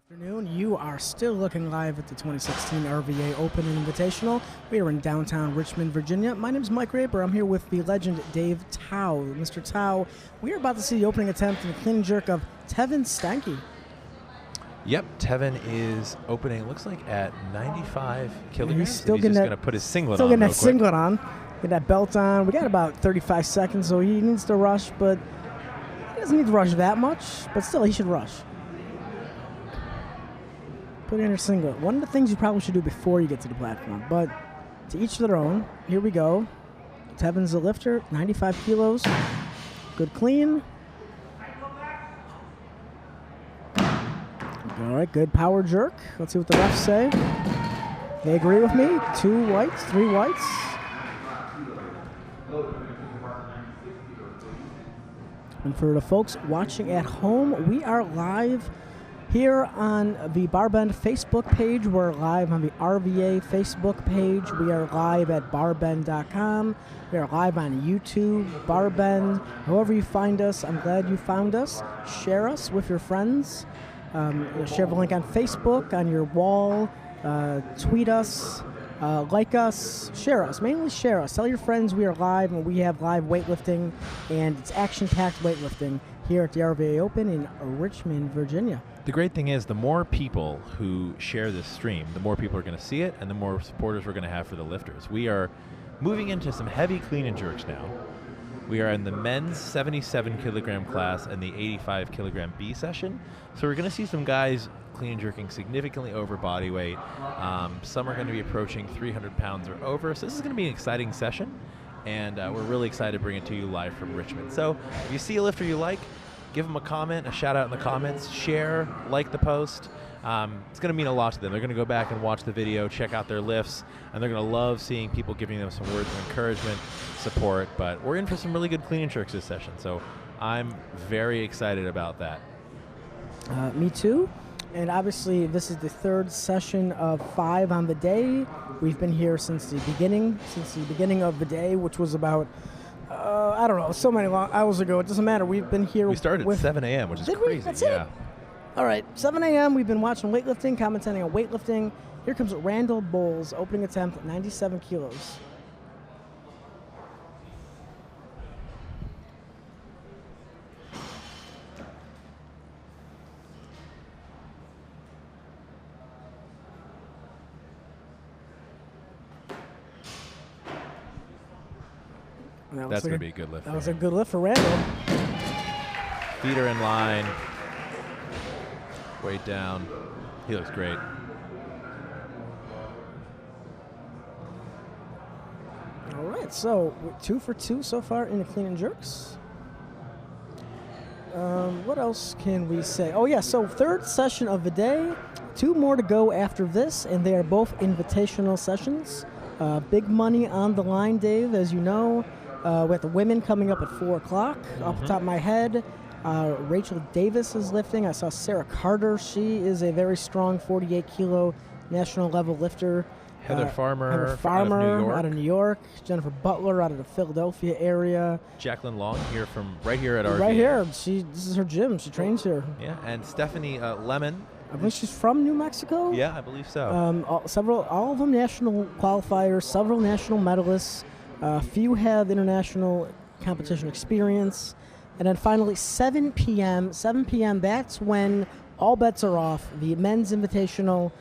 Afternoon. You are still looking live at the 2016 RVA Open Invitational. We are in downtown Richmond, Virginia. My name is Mike Raper. I'm here with the legend Dave Tao. Mr. Tao, we are about to see the opening attempt in the clean and jerk of Tevin Stanky. Yep, Tevin is opening, looks like at 95 kilograms. He's still he's getting just that, going to put his singlet still on getting real that quick. singlet on, get that belt on. We got about 35 seconds, so he needs to rush, but he doesn't need to rush that much, but still he should rush. Put in your singlet. One of the things you probably should do before you get to the platform, but to each their own. Here we go. Tevin's the lifter, 95 kilos. Good clean. All right, good power jerk. Let's see what the refs say. They agree with me. 2 whites, 3 whites. And for the folks watching at home, we are live here on the Barbend Facebook page. We're live on the RVA Facebook page. We are live at barbend.com. We are live on YouTube, Barbend. However you find us, I'm glad you found us. Share us with your friends. Share the link on Facebook, on your wall. Tweet us, like us, share us. Mainly share us. Tell your friends we are live, and we have live weightlifting, and it's action-packed weightlifting here at the RVA Open in Richmond, Virginia. The great thing is the more people who share this stream, the more people are going to see it, and the more supporters we're going to have for the lifters. We are moving into some heavy clean and jerks now. We are in the men's 77 kilogram class and the 85 kilogram B session. So we're going to see some guys clean and jerking significantly over body weight. Some are going to be approaching 300 pounds or over. So this is going to be an exciting session, and we're really excited to bring it to you live from Richmond. So if you see a lifter you like, give them a comment, a shout out in the comments, share, like the post. It's going to mean a lot to them. They're going to go back and watch the video, check out their lifts, and they're going to love seeing people giving them some words of encouragement, support. But we're in for some really good clean and jerks this session, so I'm very excited about that. Me too. And obviously, this is the third session of 5 on the day. We've been here since the beginning of the day, which was about I don't know, so many long hours ago. It doesn't matter. We've been here. We started at 7 a.m., which is crazy. That's yeah. it. All right, 7 a.m. We've been watching weightlifting, commentating on weightlifting. Here comes Randall Bowles, opening attempt, 97 kilos. That's going to be a good lift. That was a good lift for Randall. Feet are in line. Weight down. He looks great. All right, so 2 for 2 so far in the clean and jerks. What else can we say? Oh, yeah, so third session of the day. 2 more to go after this, and they are both invitational sessions. Big money on the line, Dave, as you know. With the women coming up at 4 o'clock. Off the top of my head, Rachel Davis is lifting. I saw Sarah Carter. She is a very strong 48-kilo national level lifter. Heather Farmer out of New York. Jennifer Butler out of the Philadelphia area. Jacqueline Long here from right here at RVA. Right here. This is her gym. She trains here. Yeah, and Stephanie Lemon. I believe she's from New Mexico. Yeah, I believe so. All of them national qualifiers, several national medalists. Few have international competition experience. And then finally, 7 p.m., that's when all bets are off. The men's invitational,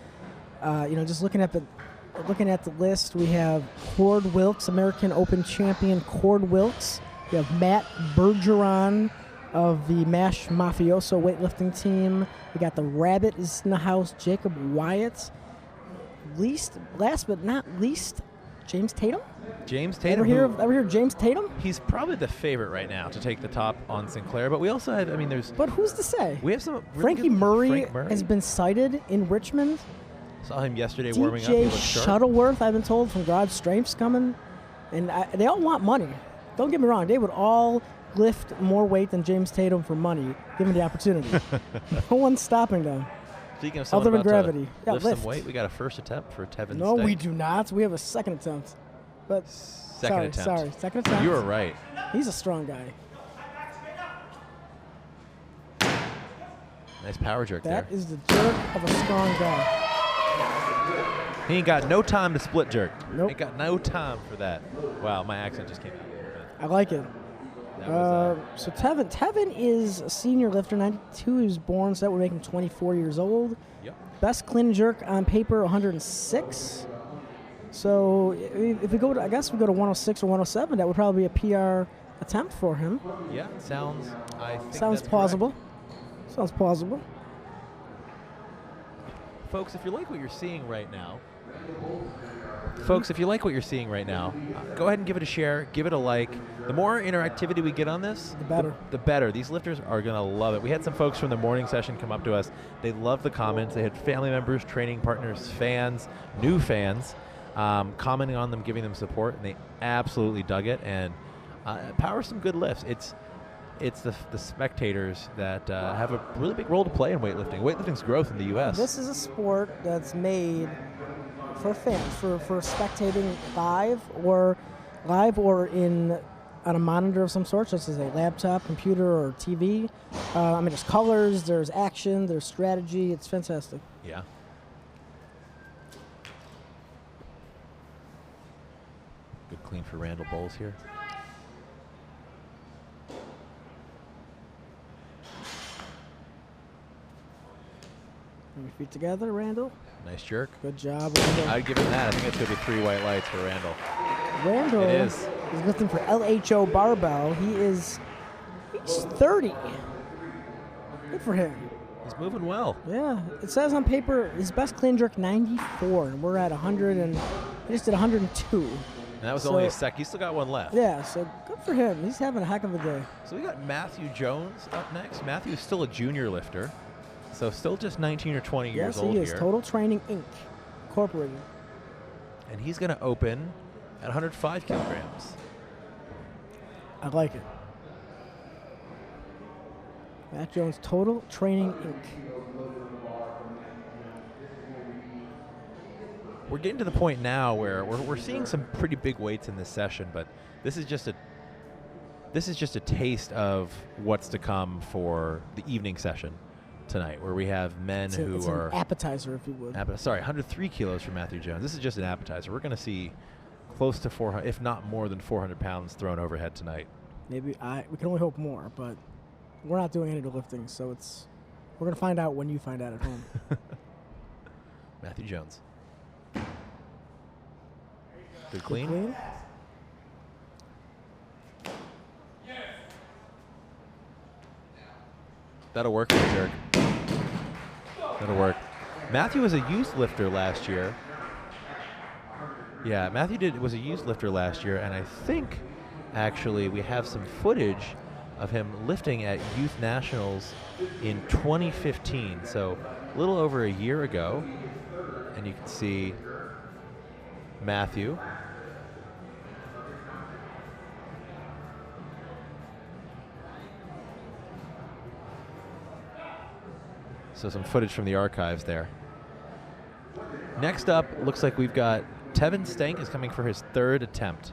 just looking at the list, we have Cord Wilkes, American Open champion Cord Wilkes. We have Matt Bergeron of the MASH Mafioso weightlifting team. We got the Rabbit is in the house, Jacob Wyatt. Last but not least, James Tatum. James Tatum. Ever hear of James Tatum? He's probably the favorite right now to take the top on Sinclair, but we also have, there's... But who's to say? We have some... Frank Murray has been cited in Richmond. Saw him yesterday warming up. DJ Shuttleworth, I've been told, from Garage Strength's coming. And they all want money. Don't get me wrong. They would all lift more weight than James Tatum for money, given the opportunity. No one's stopping them. Speaking of someone other than gravity. Lift some weight, we got a first attempt for Tevin No, Stanky. we do not. We have a second attempt. But Second attempt. Second attempt. You were right. He's a strong guy. Nice power jerk That there. is the jerk of a strong guy. He ain't got no time to split jerk. Nope. Ain't got no time for that. Wow, my accent just came out a little bit. I like it. That was, So Tevin is a senior lifter, 92. He was born, so that would make him 24 years old. yep. Best clean and jerk on paper, 106. So if we go to, I guess we go to 106 or 107, that would probably be a PR attempt for him. Yeah, sounds. I think Sounds that's plausible. correct. Sounds plausible. Folks, if you like what you're seeing right now, go ahead and give it a share, give it a like. The more interactivity we get on this, The better. The better. These lifters are going to love it. We had some folks from the morning session come up to us. They loved the comments. They had family members, training partners, fans, new fans, commenting on them, giving them support, and they absolutely dug it. And power some good lifts. It's the spectators that have a really big role to play in weightlifting. Weightlifting's growth in the U.S. This is a sport that's made for fans, for spectating live or on a monitor of some sort, such as a laptop, computer, or TV. There's colors, there's action, there's strategy. It's fantastic. Yeah. Good clean for Randall Bowles here. Bring your feet together, Randall. Nice jerk. Good job, Randall. I'd give him that. I think it's going to be 3 white lights for Randall. Randall It is. is lifting for LHO Barbell. He's 30. Good for him. He's moving well. Yeah, it says on paper his best clean jerk 94, and we're at 100, and he just did 102. And that was So- only a sec. He's still got one left. Yeah, so good for him. He's having a heck of a day. So we got Matthew Jones up next. Matthew is still a junior lifter, so still just 19 or 20 years Yes, old he is. here. Total Training Inc. Incorporated. And he's going to open at 105 kilograms. I like it. Matt Jones, Total Training Inc. We're getting to the point now where we're seeing some pretty big weights in this session, but this is just a taste of what's to come for the evening session tonight, where we have men It's who are an appetizer, if you would. 103 kilos for Matthew Jones. This is just an appetizer. We're going to see close to 400, if not more than 400 pounds thrown overhead tonight. Maybe we can only hope more, but we're not doing any lifting, so we're gonna find out when you find out at home. Matthew Jones. Good clean. Clean. That'll work for the jerk. That'll work. Matthew was a youth lifter last year. Yeah, Matthew was a youth lifter last year, and I think actually we have some footage of him lifting at Youth Nationals in 2015, so a little over a year ago. And you can see Matthew. So some footage from the archives there. Next up, looks like we've got Tevin Stank is coming for his 3rd attempt.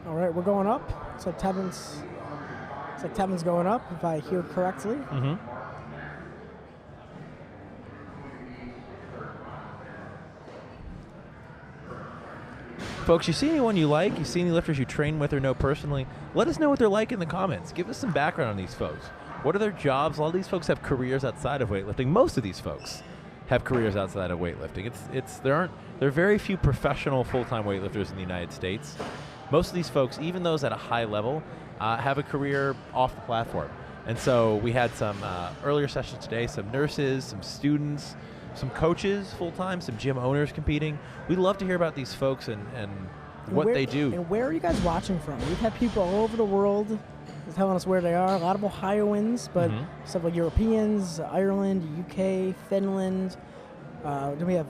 All right, we're going up. So Tevin's going up, if I hear correctly. Mm-hmm. Folks, you see anyone you like? You see any lifters you train with or know personally? Let us know what they're like in the comments. Give us some background on these folks. What are their jobs? A lot of these folks have careers outside of weightlifting. Most of these folks have careers outside of weightlifting. There are very few professional full-time weightlifters in the United States. Most of these folks, even those at a high level, have a career off the platform. And so we had some earlier sessions today, some nurses, some students, some coaches full-time, some gym owners competing. We'd love to hear about these folks and what they do. And where are you guys watching from? We've had people all over the world telling us where they are. A lot of Ohioans, but several Europeans, Ireland, UK, Finland. Then we have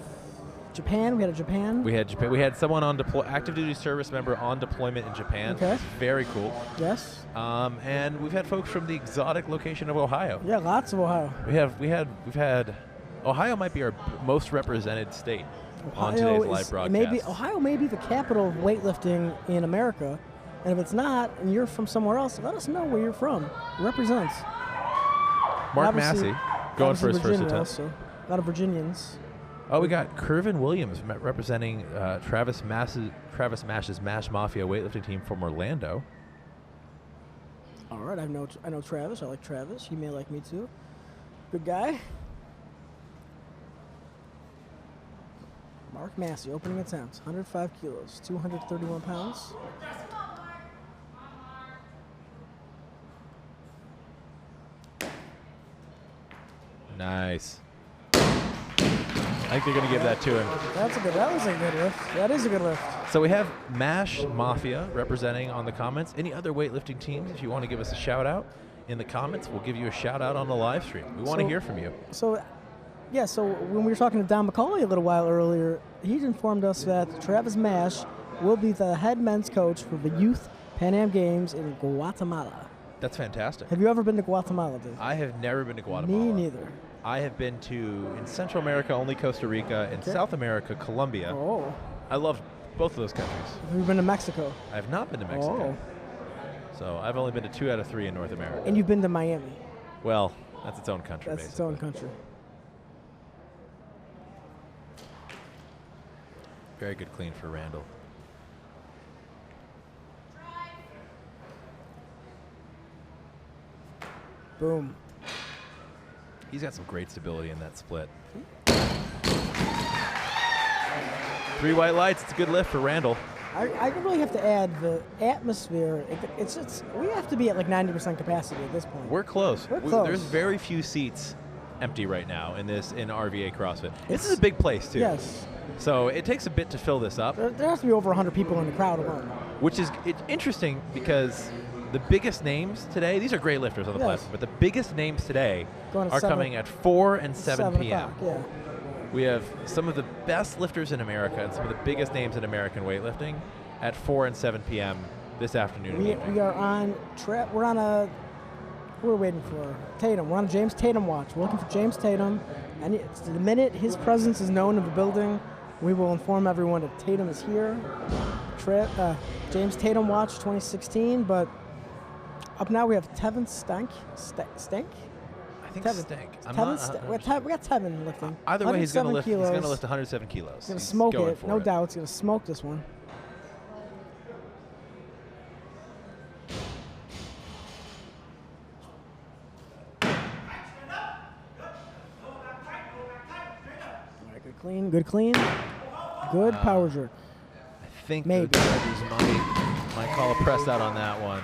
Japan. We had a Japan. We had Japan. We had someone on active duty service member on deployment in Japan. Okay. Very cool. Yes. And we've had folks from the exotic location of Ohio. Yeah, lots of Ohio. We've had Ohio might be our most represented state on today's live broadcast. Ohio may be the capital of weightlifting in America. And if it's not, and you're from somewhere else, let us know where you're from. It represents. Mark Massey going for his first Virginia attempt. Also. A lot of Virginians. Oh, we got Kervin Williams representing Travis Mash's Mash Mafia weightlifting team from Orlando. All right, I know Travis. I like Travis. He may like me too. Good guy. Mark Massey, opening attempt, 105 kilos, 231 pounds. Nice. I think they're going to give that to him. That was a good lift. That is a good lift. So we have Mash Mafia representing on the comments. Any other weightlifting teams, if you want to give us a shout out in the comments, we'll give you a shout out on the live stream. We want to hear from you. So when we were talking to Don McCauley a little while earlier, he informed us that Travis Mash will be the head men's coach for the Youth Pan Am Games in Guatemala. That's fantastic. Have you ever been to Guatemala, Dave? I have never been to Guatemala. Me neither. I have been to, in Central America, only Costa Rica, and South America, Colombia. Oh. I love both of those countries. Have you been to Mexico? I have not been to Mexico. Oh. So I've only been to 2 out of 3 in North America. And you've been to Miami? Well, that's its own country, That's basically. its own country. Very good clean for Randall. Boom. He's got some great stability in that split. 3 white lights. It's a good lift for Randall. I really have to add the atmosphere. We have to be at like 90% capacity at this point. We're close. We're close. There's very few seats empty right now in RVA CrossFit. This is a big place too. Yes. So it takes a bit to fill this up. There has to be over 100 people in the crowd alone. Which is interesting because the biggest names today, these are great lifters on the platform, but the biggest names today are coming at 4 and 7 p.m. Yeah. We have some of the best lifters in America and some of the biggest names in American weightlifting at 4 and 7 p.m. this afternoon. We are on we're on a we're waiting for Tatum. We're on a James Tatum watch. We're looking for James Tatum, and the minute his presence is known in the building, we will inform everyone that Tatum is here. James Tatum watch 2016, but up now we have Tevin Stank. I think Tevin. Stank. We got Tevin lifting. Either way, he's going to lift. He's going to lift 107 107 kilos. He's going to smoke it, no doubt. He's going to smoke this one. All right, good clean. Good power jerk. I think maybe the judges might call a press out on that one.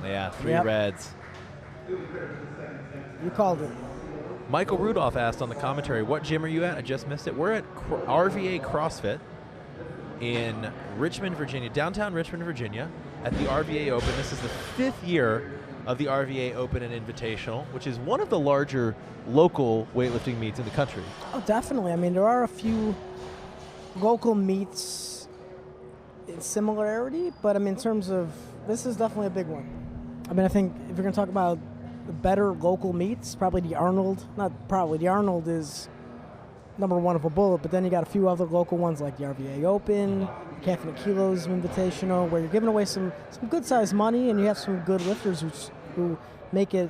Yeah, 3 reds. You called it. Michael Rudolph asked on the commentary, what gym are you at? I just missed it. We're at RVA CrossFit in Richmond, Virginia, downtown Richmond, Virginia, at the RVA Open. This is the 5th year of the RVA Open and Invitational, which is one of the larger local weightlifting meets in the country. Oh, definitely. I mean, there are a few local meets in similarity, but I mean, in terms of, this is definitely a big one. I mean, I think if you're going to talk about the better local meets, probably the Arnold is number 1 of a bullet, but then you got a few other local ones like the RVA Open, Cafe and Kilos Invitational, where you're giving away some good-sized money, and you have some good lifters who make it,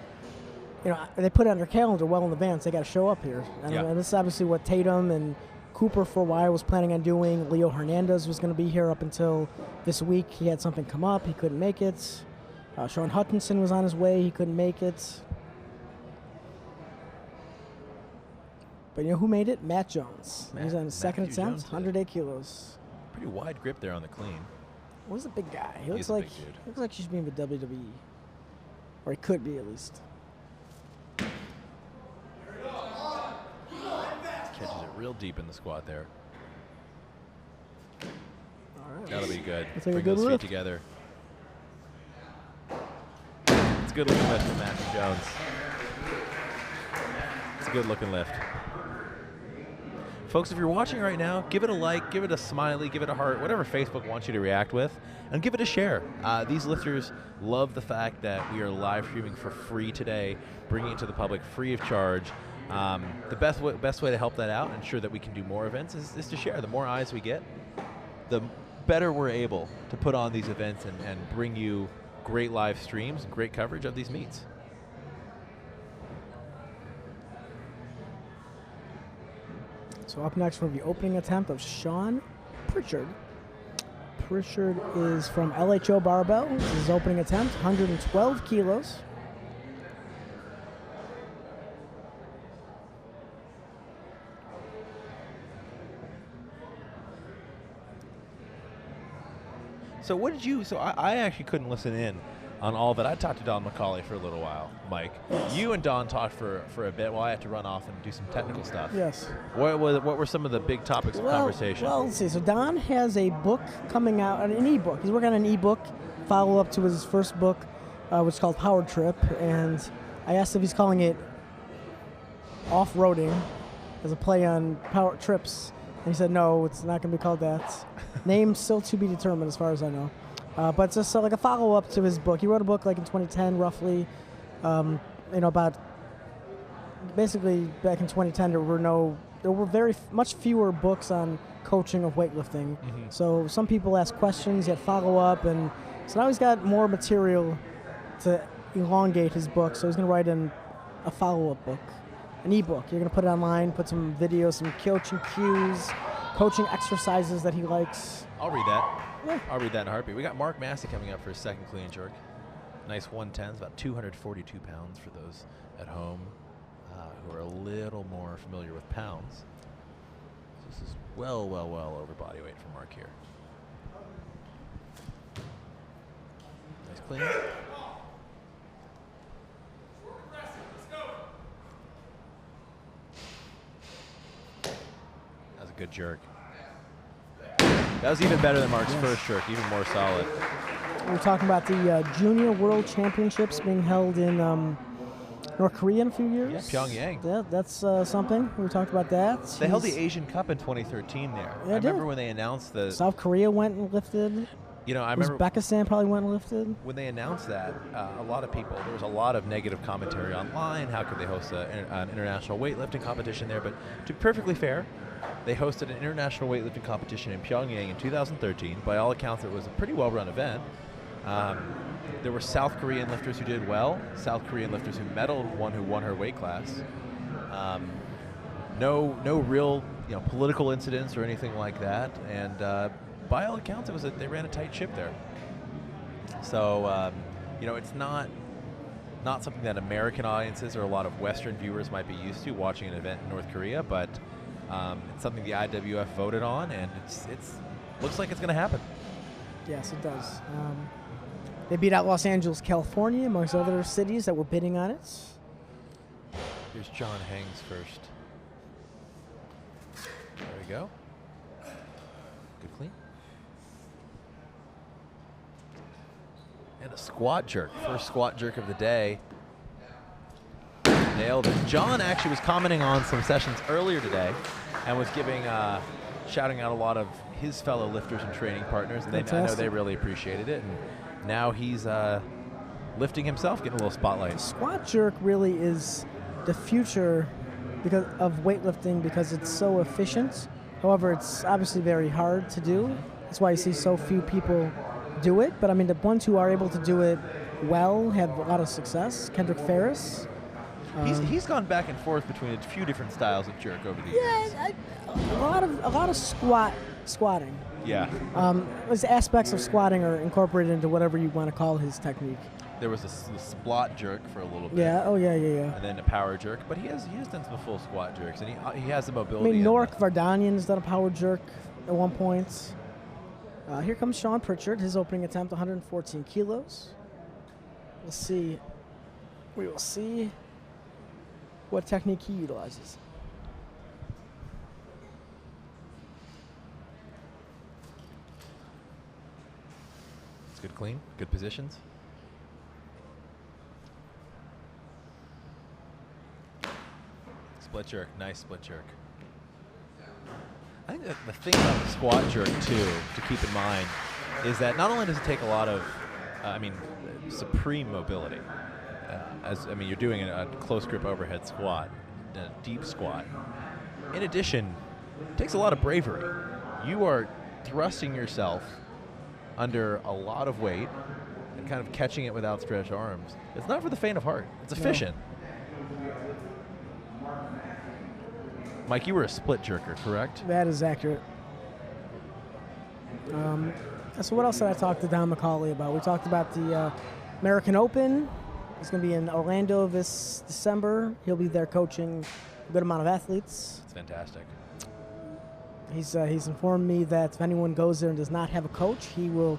they put it on their calendar well in advance. They got to show up here. And this is obviously what Tatum and Cooper for a while was planning on doing. Leo Hernandez was going to be here up until this week. He had something come up. He couldn't make it. Sean Hutchinson was on his way. He couldn't make it. But you know who made it? Matt Jones. He's on his second attempt, 108 kilos. Pretty wide grip there on the clean. Who's a big guy? He looks a like big dude. looks like he should be in the WWE, or he could be at least. Catches it real deep in the squat there. All right. That'll be good. Looks like a Bring good those feet lift. together. It's a good looking lift from Matthew Jones. It's a good looking lift. Folks, if you're watching right now, give it a like, give it a smiley, give it a heart, whatever Facebook wants you to react with, and give it a share. These lifters love the fact that we are live streaming for free today, bringing it to the public free of charge. The best way to help that out, ensure that we can do more events, is to share. The more eyes we get, the better we're able to put on these events and bring you great live streams and great coverage of these meets. So up next, we have the opening attempt of Sean Pritchard. Pritchard is from LHO Barbell. This is his opening attempt, 112 kilos. So what did you? So I actually couldn't listen in on all that. I talked to Don McCauley for a little while, Mike. Yes. You and Don talked for a bit while I had to run off and do some technical stuff. Yes. What were some of the big topics of conversation? Well, let's see. So Don has a book coming out, an e-book. He's working on an e-book, follow-up to his first book, which is called Power Trip. And I asked if he's calling it Off-Roading as a play on Power Trips. And he said, no, it's not going to be called that. Name still to be determined as far as I know. But it's just like a follow-up to his book. He wrote a book like in 2010, roughly, about basically back in 2010 there were very much fewer books on coaching of weightlifting. Mm-hmm. So some people ask questions, he had follow-up, and so now he's got more material to elongate his book. So he's going to write in a follow-up book, an e-book. You're going to put it online, put some videos, some coaching cues, coaching exercises that he likes. I'll read that. Yeah. I'll read that in a heartbeat. We got Mark Massey coming up for his second clean and jerk. Nice 110s, about 242 pounds for those at home who are a little more familiar with pounds. So this is well over body weight for Mark here. Nice clean. That was a good jerk. That was even better than Mark's first jerk, even more solid. We're talking about the Junior World Championships being held in North Korea in a few years. Yeah, Pyongyang. Yeah, that's something. We talked about that. They held the Asian Cup in 2013 there. Yeah, I remember when they announced the... South Korea went and lifted. I remember... Uzbekistan probably went and lifted. When they announced that, a lot of people, there was a lot of negative commentary online. How could they host an international weightlifting competition there? But to be perfectly fair, they hosted an international weightlifting competition in Pyongyang in 2013. By all accounts, it was a pretty well-run event. There were South Korean lifters who did well, South Korean lifters who medaled, one who won her weight class. No real political incidents or anything like that. And by all accounts, they ran a tight ship there. So it's not something that American audiences or a lot of Western viewers might be used to watching an event in North Korea, but it's something the IWF voted on, and it's looks like it's going to happen. Yes, it does. They beat out Los Angeles, California, amongst other cities that were bidding on it. Here's John Hangs first. There we go. Good clean. And a squat jerk. First squat jerk of the day. Nailed it. John actually was commenting on some sessions earlier today and was shouting out a lot of his fellow lifters and training partners, and I know they really appreciated it. And now he's lifting himself, getting a little spotlight. Squat jerk really is the future of weightlifting because it's so efficient. However, it's obviously very hard to do. That's why you see so few people do it. But I mean, the ones who are able to do it well have a lot of success. Kendrick Ferris. He's gone back and forth between a few different styles of jerk over the years. Yeah, a lot of squatting. Yeah. Those aspects of squatting are incorporated into whatever you want to call his technique. There was a splot jerk for a little bit. Yeah. Oh yeah. And then a power jerk, but he has done some full squat jerks, and he has the mobility. I mean, Norik Vardanyan's done a power jerk at one point. Here comes Sean Pritchard. His opening attempt, 114 kilos. We'll see. We will see what technique he utilizes. It's good clean, good positions. Split jerk, nice split jerk. I think that the thing about the squat jerk, too, to keep in mind, is that not only does it take a lot of, supreme mobility, you're doing a close grip overhead squat, a deep squat. In addition, it takes a lot of bravery. You are thrusting yourself under a lot of weight and kind of catching it with outstretched arms. It's not for the faint of heart. It's efficient. Mike, you were a split jerker, correct? That is accurate. So what else did I talk to Don McCauley about? We talked about the American Open. It's going to be in Orlando this December. He'll be there coaching a good amount of athletes. It's fantastic. He's informed me that if anyone goes there and does not have a coach, he will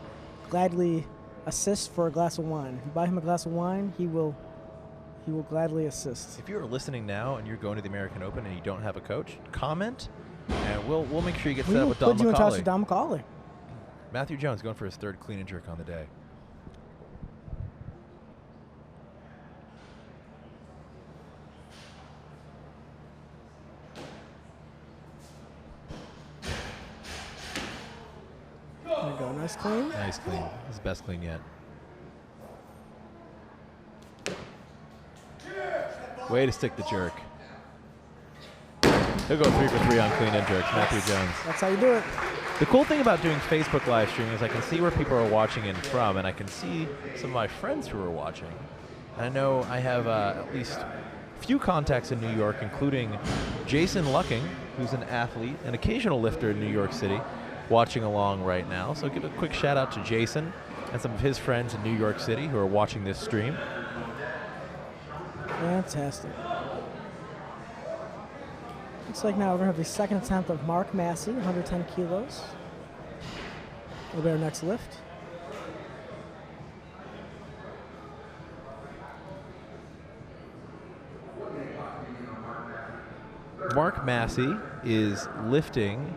gladly assist for a glass of wine. If you buy him a glass of wine, he will gladly assist. If you're listening now and you're going to the American Open and you don't have a coach, comment, and we'll make sure you get set up with Don McCauley. Put you in touch with Don McCauley. Matthew Jones going for his 3rd clean and jerk on the day. There you go. Nice clean. Nice clean. His best clean yet. Way to stick the jerk. He'll go 3 for 3 on clean and jerks. Matthew Jones. That's how you do it. The cool thing about doing Facebook live streaming is I can see where people are watching in from, and I can see some of my friends who are watching. And I know I have at least a few contacts in New York, including Jason Lucking, who's an athlete, an occasional lifter in New York City, watching along right now. So give a quick shout out to Jason and some of his friends in New York City who are watching this stream. Fantastic. Looks like now we're going to have the second attempt of Mark Massey, 110 kilos. Will be our next lift. Mark Massey is lifting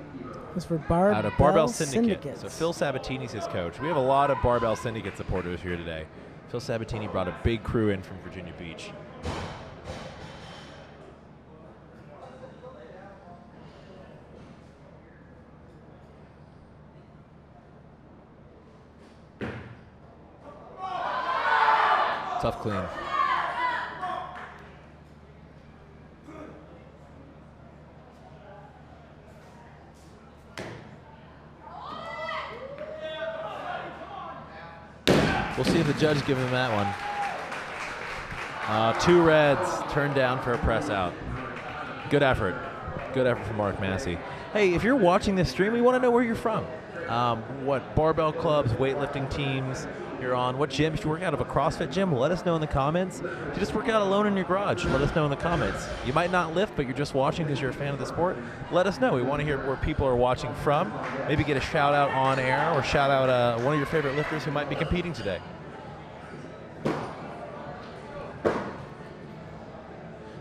for out of Barbell Syndicate. So Phil Sabatini's his coach. We have a lot of Barbell Syndicate supporters here today. Phil Sabatini brought a big crew in from Virginia Beach. Tough clean. We'll see if the judge gives him that one. 2 reds turned down for a press out. Good effort. Good effort from Mark Massey. Hey, if you're watching this stream, we want to know where you're from. What barbell clubs, weightlifting teams you're on, what gym. If you work out of a CrossFit gym, let us know in the comments. If you just work out alone in your garage, let us know in the comments. You might not lift, but you're just watching because you're a fan of the sport. Let us know. We want to hear where people are watching from. Maybe get a shout out on air or shout out one of your favorite lifters who might be competing today.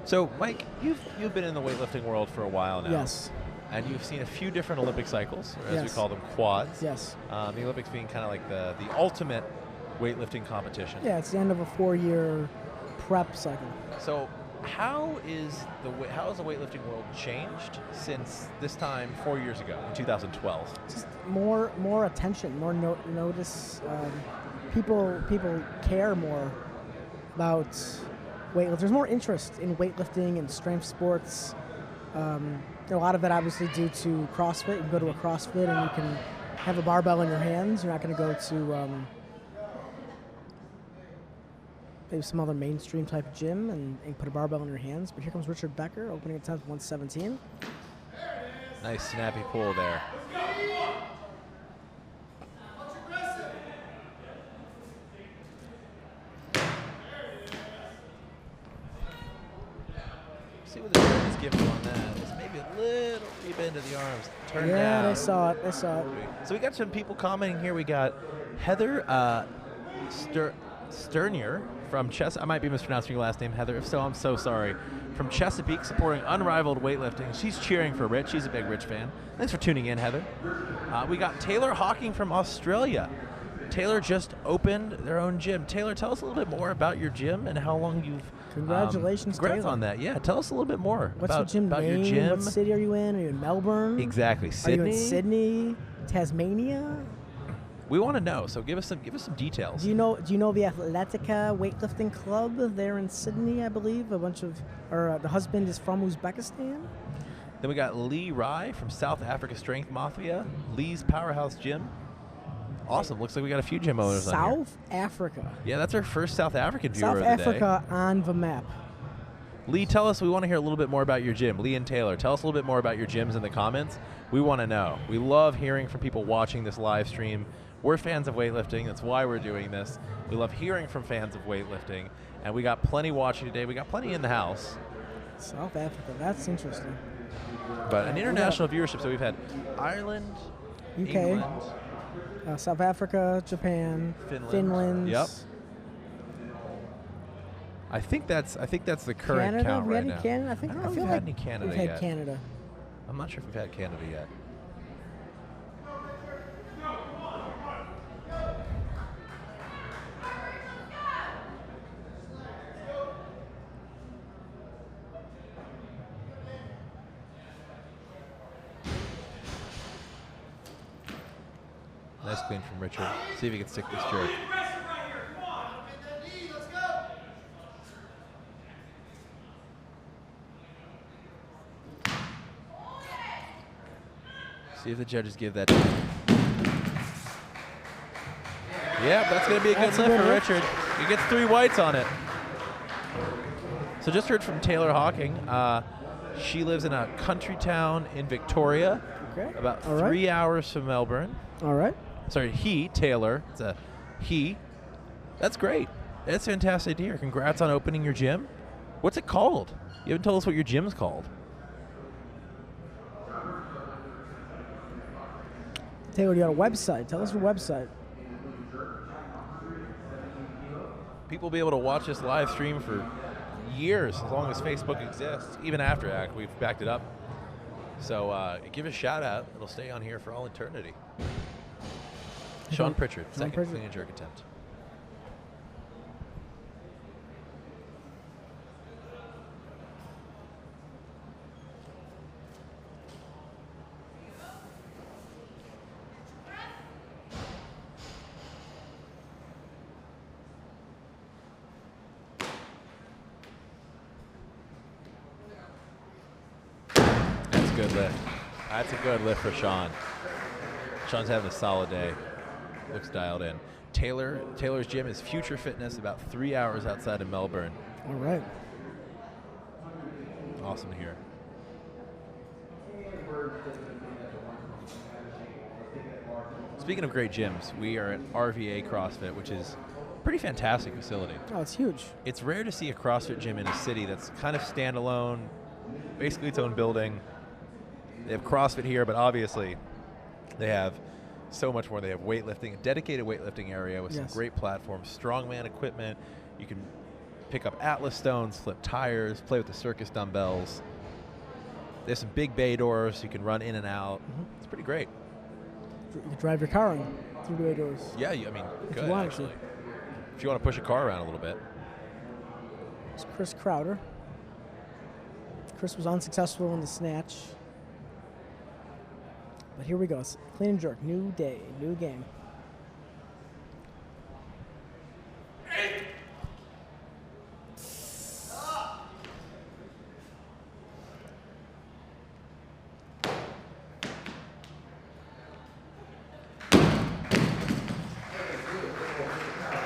So, Mike, you've been in the weightlifting world for a while now. Yes. And you've seen a few different Olympic cycles, or as Yes. we call them, quads. Yes. The Olympics being kind of like the ultimate weightlifting competition. Yeah, it's the end of a 4-year prep cycle. So how has the weightlifting world changed since this time 4 years ago, in 2012? Just more attention, more notice. People care more about weightlifting. There's more interest in weightlifting and strength sports. A lot of it obviously due to CrossFit. You can go to a CrossFit and you can have a barbell in your hands. You're not going to go to maybe some other mainstream type gym and put a barbell in your hands. But here comes Richard Becker, opening attempt 117. Nice snappy pull there. See what the judge is giving on that. It's maybe a little deep into the arms. Turn down. Yeah, they saw it. So we got some people commenting here. We got Heather Sternier from Chesapeake. I might be mispronouncing your last name, Heather. If so, I'm so sorry. From Chesapeake, supporting unrivaled weightlifting. She's cheering for Rich. She's a big Rich fan. Thanks for tuning in, Heather. We got Taylor Hawking from Australia. Taylor just opened their own gym. Taylor, tell us a little bit more about your gym and how long you've Congratulations, congrats Taylor. on that. Yeah, tell us a little bit more about your your gym. What city are you in? Are you in Melbourne? Exactly. Sydney. Are you in Sydney? Tasmania? We want to know, so give us some details. Do you know the Atletica weightlifting club there in Sydney? I believe the husband is from Uzbekistan. Then we got Lee Rai from South Africa Strength Mafia, Lee's Powerhouse Gym. Awesome. Looks like we got a few gym owners on here. South Africa. Yeah, that's our first South African viewer South of the Africa on the map. day. Lee, tell us. We want to hear a little bit more about your gym. Lee and Taylor, tell us a little bit more about your gyms in the comments. We want to know. We love hearing from people watching this live stream. We're fans of weightlifting. That's why we're doing this. We love hearing from fans of weightlifting. And we got plenty watching today. We got plenty in the house. South Africa. That's interesting. But an international viewership. So we've had Ireland, UK, England, South Africa, Japan, Finland. Yep. I think that's the current Canada? count We right had now. any Canada? I I don't know I if feel we've like had any Canada we've had yet. Canada. I'm not sure if we've had Canada yet. Nice clean from Richard. See if he can stick this jerk. See if the judges give that. Yep, that's going to be a good That's a lift good for lift. Richard. He gets 3 whites on it. So just heard from Taylor Hawking. She lives in a country town in Victoria, Okay. about All right. 3 hours from Melbourne. All right. Sorry, Taylor. It's a he. That's great. That's fantastic to hear. Congrats on opening your gym. What's it called? You haven't told us what your gym's called. Taylor, you got a website. Tell us your website. People will be able to watch this live stream for years, as long as Facebook exists, even after we've backed it up. So give it a shout out. It'll stay on here for all eternity. Sean Pritchard, Sean second Pritchard. clean and jerk attempt. That's a good lift. That's a good lift for Sean. Sean's having a solid day. Looks dialed in. Taylor's gym is Future Fitness, about 3 hours outside of Melbourne. All right. Awesome to hear. Speaking of great gyms, we are at RVA CrossFit, which is a pretty fantastic facility. Oh, it's huge. It's rare to see a CrossFit gym in a city that's kind of standalone, basically its own building. They have CrossFit here, but obviously they have so much more. They have weightlifting, a dedicated weightlifting area with some great platforms, strongman equipment. You can pick up Atlas stones, flip tires, play with the circus dumbbells. There's some big bay doors so you can run in and out. It's pretty great. You can drive your car in through the doors. Yeah, I mean, If good you want actually. to. If you want to push a car around a little bit. It's Chris Crowder. Chris was unsuccessful in the snatch. But here we go. It's clean and jerk. New day, new game.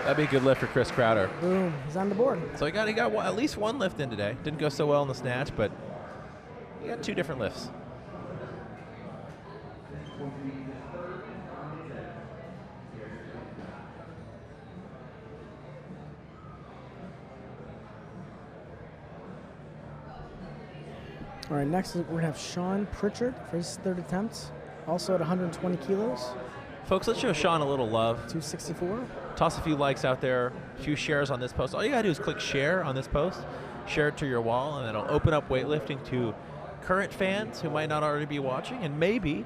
That'd be a good lift for Chris Crowder. Boom. He's on the board. So he got at least one lift in today. Didn't go so well in the snatch, but he got 2 different lifts. All right, next we're going to have Sean Pritchard for his 3rd attempt. Also at 120 kilos, Folks, let's show Sean a little love. 264. Toss a few likes out there, a few shares on this post. All you gotta do is click share on this post, share it to your wall, and it'll open up weightlifting to current fans who might not already be watching, and maybe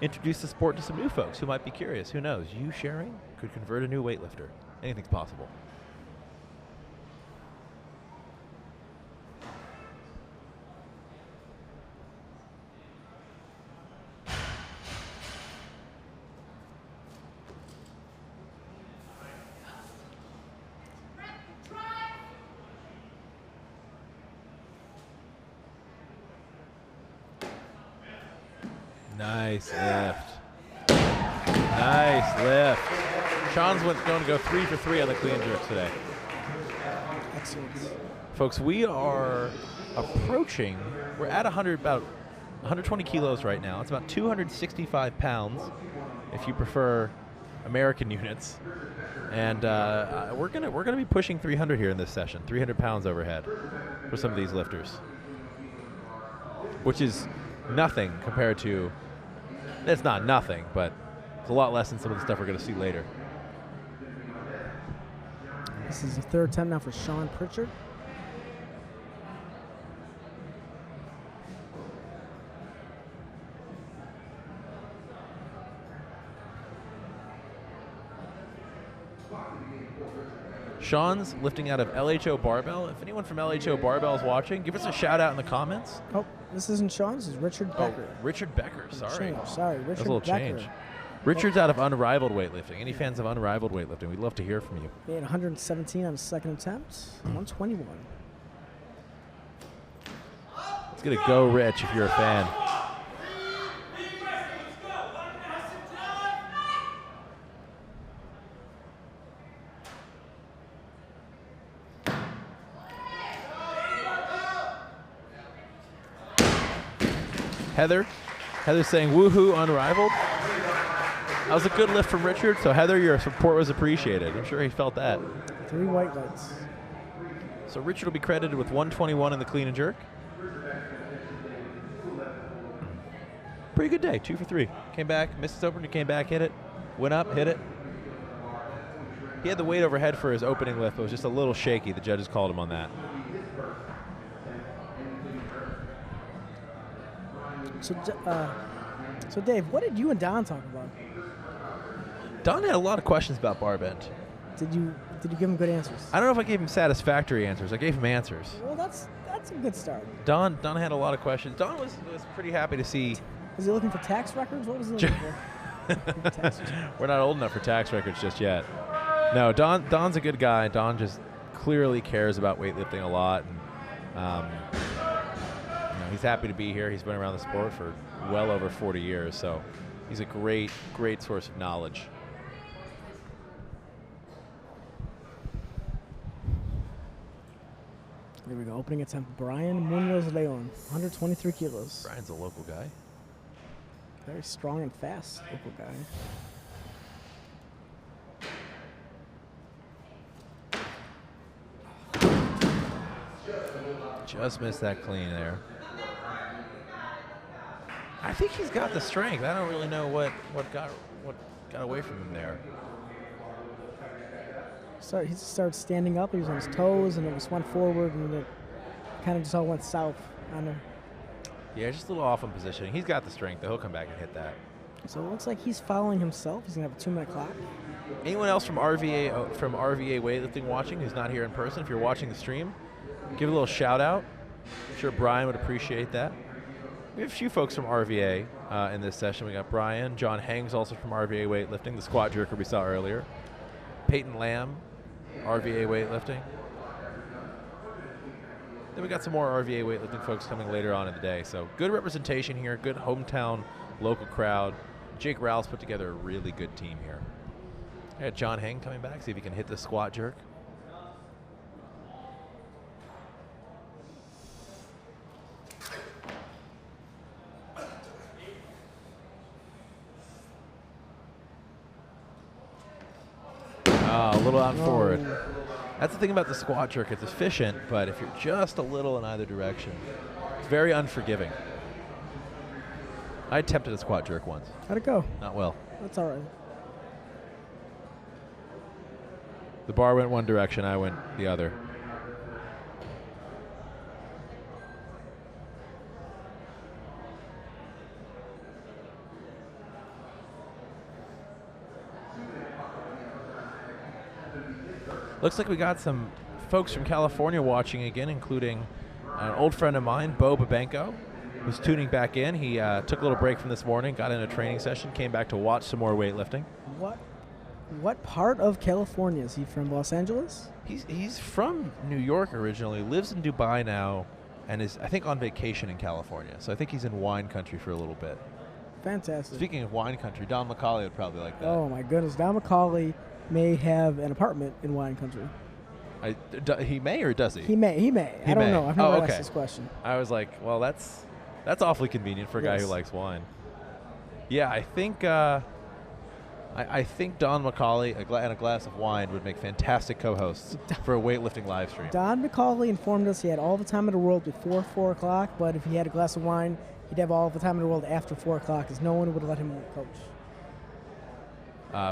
introduce the sport to some new folks who might be curious. Who knows? You sharing could convert a new weightlifter. Anything's possible. Nice lift. Nice lift. Sean's going to go 3 for 3 on the clean and jerks today. Excellent. Folks, we are approaching, we're at about 120 kilos right now. It's about 265 pounds, if you prefer American units. And we're gonna be pushing 300 here in this session, 300 pounds overhead for some of these lifters, which is nothing compared to, it's not nothing, but it's a lot less than some of the stuff we're gonna see later. This is the third attempt now for Sean Pritchard. Sean's lifting out of LHO Barbell. If anyone from LHO Barbell is watching, give us a shout out in the comments. Oh, this isn't Sean. This is Richard Becker. Oh, Richard Becker. Sorry. Sorry, Richard That's a little Becker. change. Richard's out of Unrivaled Weightlifting. Any fans of Unrivaled Weightlifting? We'd love to hear from you. He had 117 on his second attempt. 121. It's going to go Rich if you're a fan. Heather's saying, woohoo, Unrivaled. That was a good lift from Richard. So, Heather, your support was appreciated. I'm sure he felt that. 3 white lights. So, Richard will be credited with 121 in the clean and jerk. Pretty good day, 2 for 3. Came back, missed his opener, came back, hit it. Went up, hit it. He had the weight overhead for his opening lift, but it was just a little shaky. The judges called him on that. So Dave, what did you and Don talk about? Don had a lot of questions about bar bend. Did you give him good answers? I don't know if I gave him satisfactory answers. I gave him answers. Well, that's a good start. Don had a lot of questions. Don was pretty happy to see. Was he looking for tax records? What was he looking for? We're not old enough for tax records just yet. No, Don's a good guy. Don just clearly cares about weightlifting a lot, and he's happy to be here. He's been around the sport for well over 40 years, so he's a great source of knowledge. Here we go. Opening attempt, Brian Munoz Leon, 123 kilos. Brian's a local guy. Very strong and fast local guy. Just missed that clean there. I think he's got the strength. I don't really know what got away from him there. So he started standing up. He was on his toes, and it just went forward, and it kind of just all went south on him. Yeah, just a little off in positioning. He's got the strength, though. He'll come back and hit that. So it looks like he's following himself. He's gonna have a 2-minute clock. Anyone else from RVA Weightlifting watching who's not here in person? If you're watching the stream, give a little shout out. I'm sure Brian would appreciate that. We have a few folks from RVA in this session. We got Brian. John Hang's also from RVA Weightlifting, the squat jerker we saw earlier. Peyton Lamb, RVA Weightlifting. Then we got some more RVA Weightlifting folks coming later on in the day. So good representation here, good hometown local crowd. Jake Rouse put together a really good team here. I got John Hang coming back, see if he can hit the squat jerk. A little out and forward. That's the thing about the squat jerk. It's efficient, but if you're just a little in either direction, it's very unforgiving. I attempted a squat jerk once. How'd it go? Not well. That's all right. The bar went one direction, I went the other. Looks like we got some folks from California watching again, including an old friend of mine, Bo Babenko, who's tuning back in. He took a little break from this morning, got in a training session, came back to watch some more weightlifting. What part of California? Is he from Los Angeles? He's from New York originally, lives in Dubai now, and is, I think, on vacation in California. So I think he's in wine country for a little bit. Fantastic. Speaking of wine country, Don McCauley would probably like that. Oh, my goodness. Don McCauley may have an apartment in wine country. He may, or does he? He may. I don't know. I've never asked this question. I was like, well, that's awfully convenient for a guy who likes wine. Yeah, I think I think Don McCauley and a glass of wine would make fantastic co-hosts for a weightlifting live stream. Don McCauley informed us he had all the time in the world before 4 o'clock, but if he had a glass of wine, he'd have all the time in the world after 4 o'clock, because no one would let him coach.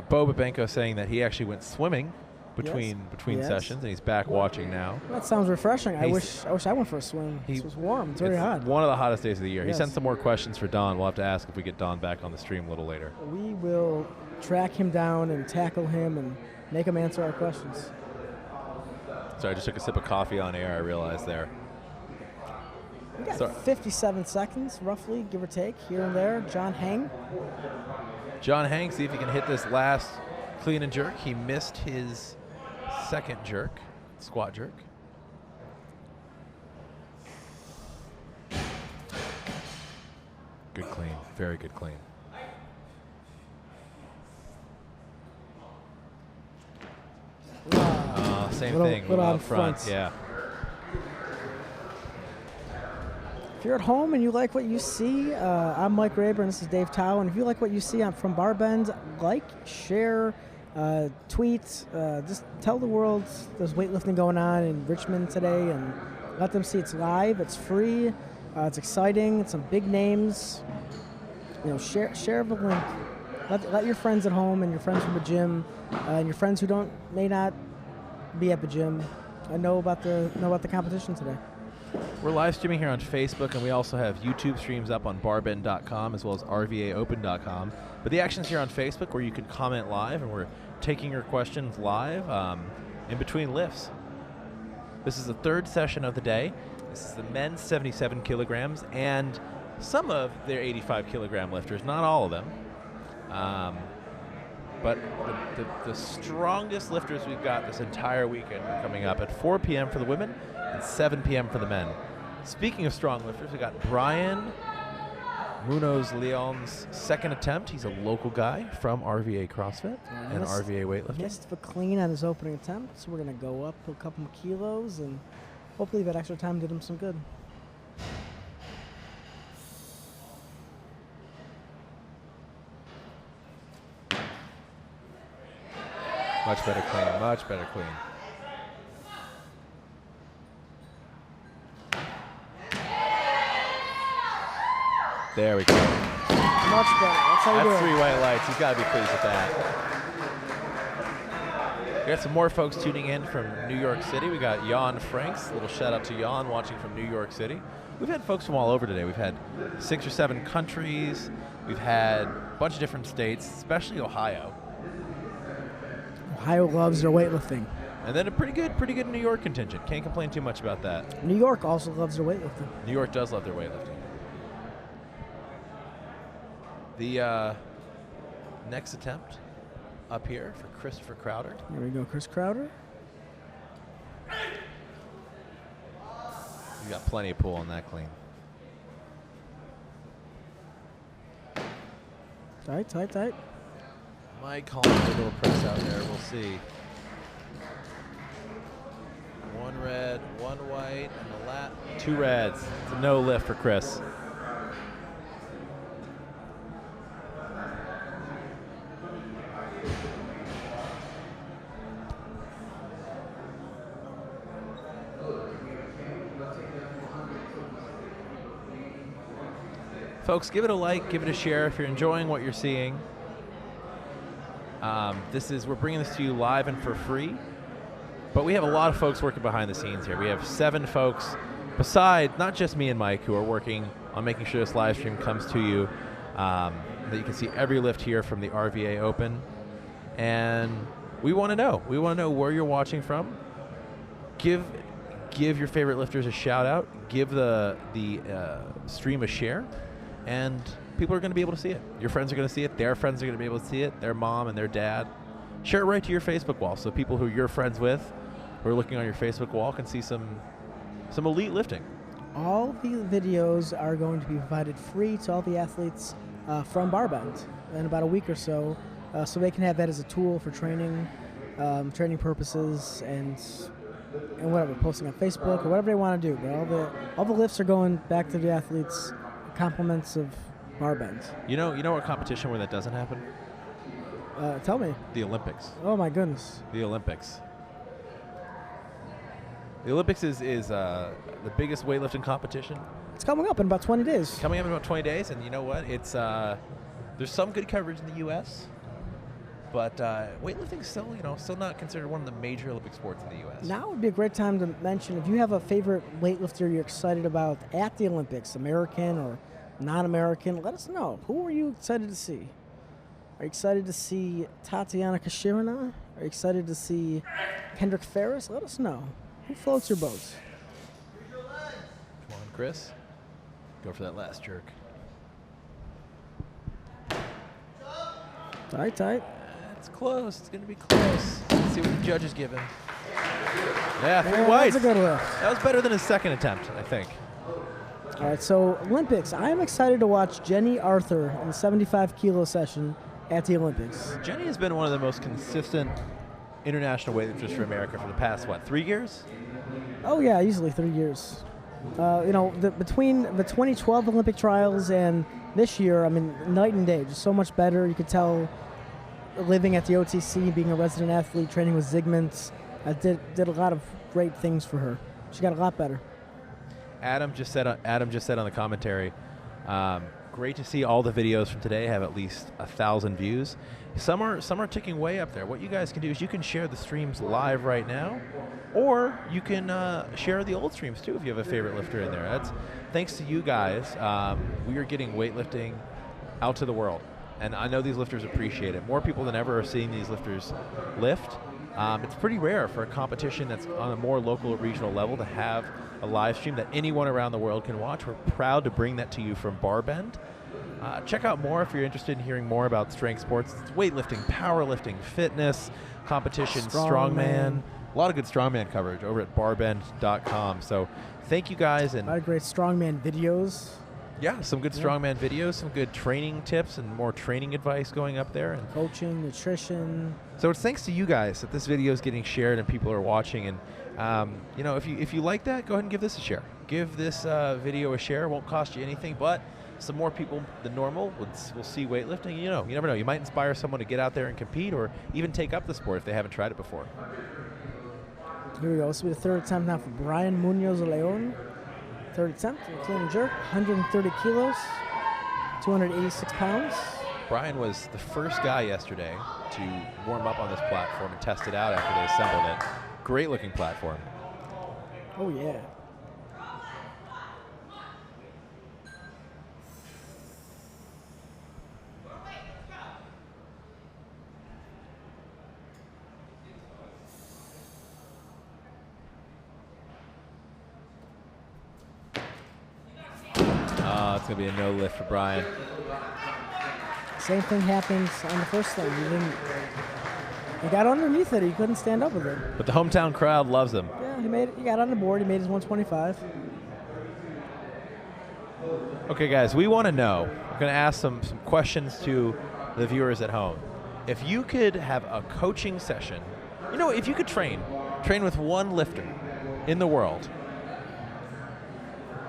Bo Babenko saying that he actually went swimming between sessions, and he's back watching now. That sounds refreshing. I wish I went for a swim. It was warm. It's very hot. One of the hottest days of the year. He sent some more questions for Don. We'll have to ask if we get Don back on the stream a little later. We will track him down and tackle him and make him answer our questions. Sorry, I just took a sip of coffee on air, I realized there. We got 57 seconds, roughly, give or take, here and there. John Hang, see if he can hit this last clean and jerk. He missed his second jerk, squat jerk. Good clean, very good clean. Same thing, out front, yeah. If you're at home and you like what you see, I'm Mike Raber and this is Dave Tao. And if you like what you see from Barbend, like, share, tweet, just tell the world there's weightlifting going on in Richmond today and let them see it's live, it's free, it's exciting, it's some big names. Share the link. Let your friends at home and your friends from the gym and your friends who may not be at the gym know about the competition today. We're live streaming here on Facebook, and we also have YouTube streams up on barbend.com as well as RVAopen.com. But the action's here on Facebook, where you can comment live, and we're taking your questions live in between lifts. This is the third session of the day. This is the men's 77 kilograms and some of their 85 kilogram lifters, not all of them. But the strongest lifters we've got this entire weekend are coming up at 4 p.m. for the women and 7 p.m. for the men. Speaking of strong lifters, we got Brian Munoz Leon's second attempt. He's a local guy from RVA CrossFit and RVA Weightlifting. Missed the clean on his opening attempt, so we're going to go up a couple more kilos, and hopefully that extra time did him some good. Much better clean, much better clean. There we go. Much better. That's how we do it. That's 3 white lights. You've got to be pleased with that. We got some more folks tuning in from New York City. We got Jan Franks. A little shout out to Jan watching from New York City. We've had folks from all over today. We've had 6 or 7 countries. We've had a bunch of different states, especially Ohio. Ohio loves their weightlifting. And then a pretty good New York contingent. Can't complain too much about that. New York also loves their weightlifting. New York does love their weightlifting. The next attempt up here for Christopher Crowder. Here we go, Chris Crowder. You got plenty of pull on that clean. Tight. Mike calling for a little press out there. We'll see. 1 red, 1 white, and the lat. 2 reds. It's a no lift for Chris. Folks, give it a like, give it a share if you're enjoying what you're seeing. We're bringing this to you live and for free, but we have a lot of folks working behind the scenes here. We have 7 folks, besides not just me and Mike, who are working on making sure this live stream comes to you, that you can see every lift here from the RVA Open. And we want to know. We want to know where you're watching from. Give your favorite lifters a shout out. Give the stream a share. And people are going to be able to see it. Your friends are going to see it. Their friends are going to be able to see it. Their mom and their dad. Share it right to your Facebook wall, so people who you're friends with, who are looking on your Facebook wall, can see some elite lifting. All the videos are going to be provided free to all the athletes from Barbend in about a week or so, so they can have that as a tool for training, training purposes, and whatever, posting on Facebook or whatever they want to do. But all the lifts are going back to the athletes, compliments of Barbend. You know what competition where that doesn't happen? Tell me. The Olympics. Oh my goodness. The Olympics. The Olympics is the biggest weightlifting competition. It's coming up in about 20 days. Coming up in about 20 days, and you know what? It's there's some good coverage in the U.S., but weightlifting is still not considered one of the major Olympic sports in the U.S. Now would be a great time to mention if you have a favorite weightlifter you're excited about at the Olympics, American or non-American. Let us know. Who are you excited to see? Are you excited to see Tatiana Kashirina? Are you excited to see Kendrick Ferris? Let us know. Who floats your boat? Come on, Chris. Go for that last jerk. Tight. It's close. It's going to be close. Let's see what the judge is giving. Yeah, 3 whites. That's a good lift. That was better than his second attempt, I think. All right, so Olympics. I am excited to watch Jenny Arthur in the 75 kilo session at the Olympics. Jenny has been one of the most consistent international weightlifters for America for the past, 3 years? Oh, yeah, easily 3 years. Between the 2012 Olympic trials and this year, I mean, night and day, just so much better. You could tell living at the OTC, being a resident athlete, training with Zygmunt, did a lot of great things for her. She got a lot better. Adam just said on the commentary, great to see all the videos from today have at least 1,000 views. Some are ticking way up there. What you guys can do is you can share the streams live right now, or you can share the old streams too if you have a favorite lifter in there. That's thanks to you guys. We are getting weightlifting out to the world, and I know these lifters appreciate it. More people than ever are seeing these lifters lift. It's pretty rare for a competition that's on a more local or regional level to have a live stream that anyone around the world can watch. We're proud to bring that to you from Barbend. Check out more if you're interested in hearing more about strength sports. It's weightlifting, powerlifting, fitness, competition, strongman. A lot of good strongman coverage over at barbend.com. So thank you guys. And a lot of great strongman videos. Yeah, some good strongman videos, some good training tips and more training advice going up there. And coaching, nutrition. So it's thanks to you guys that this video is getting shared and people are watching. And if you like that, go ahead and give this a share. Give this video a share. It won't cost you anything, but some more people than normal will see weightlifting. You never know. You might inspire someone to get out there and compete or even take up the sport if they haven't tried it before. Here we go. This will be the third attempt now for Brian Munoz Leon. Third attempt, clean and jerk, 130 kilos, 286 pounds. Brian was the first guy yesterday to warm up on this platform and test it out after they assembled it. Great looking platform. Oh, yeah. It's going to be a no lift for Brian. Same thing happened on the first thing. He got underneath it. He couldn't stand up with it. But the hometown crowd loves him. Yeah, he made it. He got on the board. He made his 125. Okay, guys, we want to know. We're going to ask some questions to the viewers at home. If you could have a coaching session, if you could train with one lifter in the world,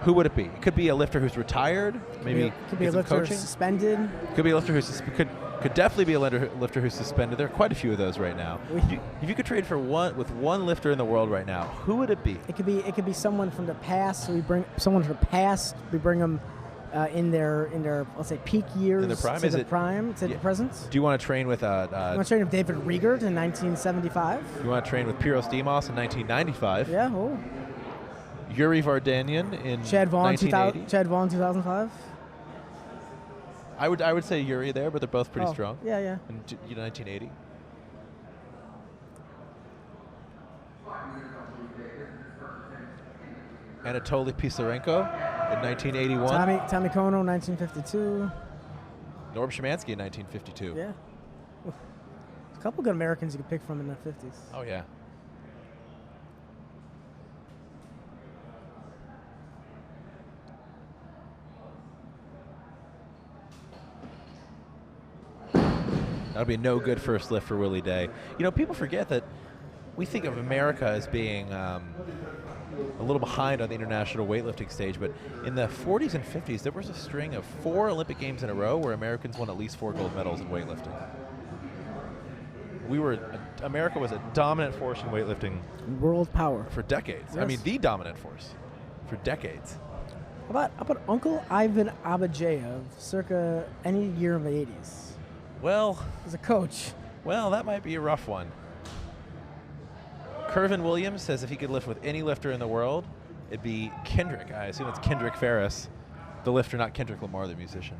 who would it be? It could be a lifter who's retired, maybe could be a lifter who's suspended. Could be a lifter who's could definitely be a lifter who's suspended. There are quite a few of those right now. If you could trade with one lifter in the world right now, who would it be? It could be someone from the past. So we bring someone from the past. We bring them in their let's say peak years. In the prime. To the present. Do you want to train with you want to train with David Riegert in 1975? You want to train with Piros Demos in 1995? Yeah. Oh. Yuri Vardanyan in Chad Vaughn 1980. Chad Vaughn 2005. I would say Yuri there, but they're both pretty strong. Yeah. In 1980. Anatoly Pisarenko in 1981. Tommy Kono 1952. Norm Szymanski in 1952. Yeah. Oof. A couple good Americans you could pick from in the 50s. Oh yeah. That'll be no good first lift for Willie Day. You know, people forget that we think of America as being a little behind on the international weightlifting stage, but in the 40s and 50s, there was a string of 4 Olympic Games in a row where Americans won at least 4 gold medals in weightlifting. America was a dominant force in weightlifting. World power. For decades. Yes. I mean, the dominant force for decades. How about Uncle Ivan Abajev, circa any year of the 80s? Well, as a coach. Well, that might be a rough one. Kervin Williams says if he could lift with any lifter in the world, it'd be Kendrick. I assume it's Kendrick Ferris, the lifter, not Kendrick Lamar, the musician.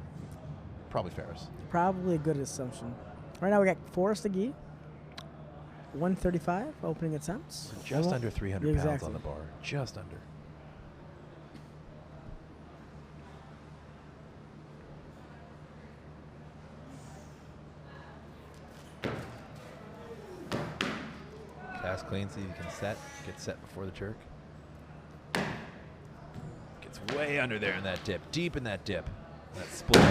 Probably Ferris. Probably a good assumption. Right now we got Forrest Agee, 135 opening attempts. So just under 300 pounds exactly on the bar. Just under. Cast clean, see if you can get set before the jerk. Gets way under there in that dip, deep in that dip, that split.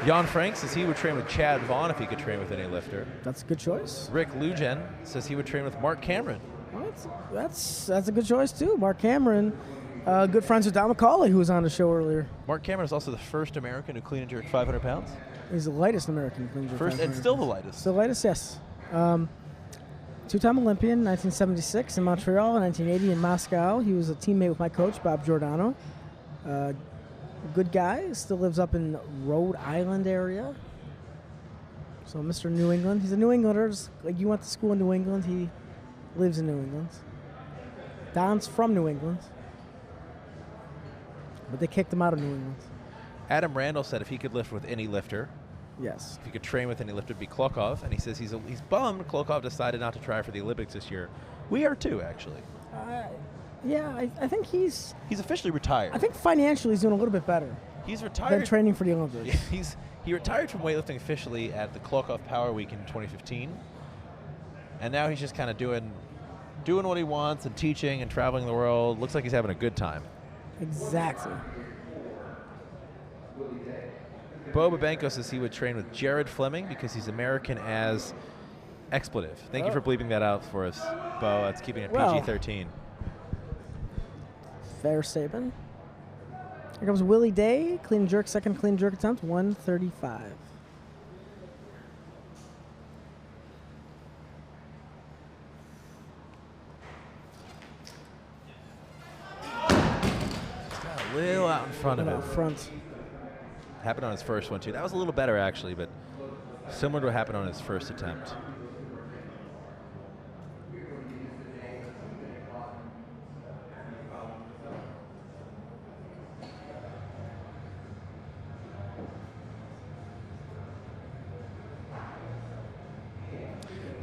Jan Frank says he would train with Chad Vaughn if he could train with any lifter. That's a good choice. Rick Lugen says he would train with Mark Cameron. Well, that's a good choice too. Mark Cameron, good friends with Don McCauley, who was on the show earlier. Mark Cameron is also the first American to clean and jerk 500 pounds. He's the lightest American clean and jerk. First and still the lightest. Still the lightest, yes. Two-time Olympian, 1976 in Montreal, 1980 in Moscow. He was a teammate with my coach, Bob Giordano. Good guy, still lives up in Rhode Island area. So Mr. New England. He's a New Englander. Like you went to school in New England, he lives in New England. Don's from New England, but they kicked him out of New England. Adam Randall said if he could lift with any lifter, yes, if he could train with any lifter, it'd be Klokov. And he says he's bummed Klokov decided not to try for the Olympics this year. We are too, actually. Yeah, I think he's officially retired. I think financially he's doing a little bit better. He's retired. Than training for the Olympics. He retired from weightlifting officially at the Klokov Power Week in 2015, and now he's just kind of doing what he wants and teaching and traveling the world. Looks like he's having a good time. Exactly. Bo Babenko says he would train with Jared Fleming because he's American as expletive. Thank you for bleeping that out for us, Bo. That's keeping it PG-13. Fair statement. Here comes Willie Day, clean and jerk, second clean and jerk attempt, 135. Just got a little out in front of him. Front. Happened on his first one, too. That was a little better, actually, but similar to what happened on his first attempt.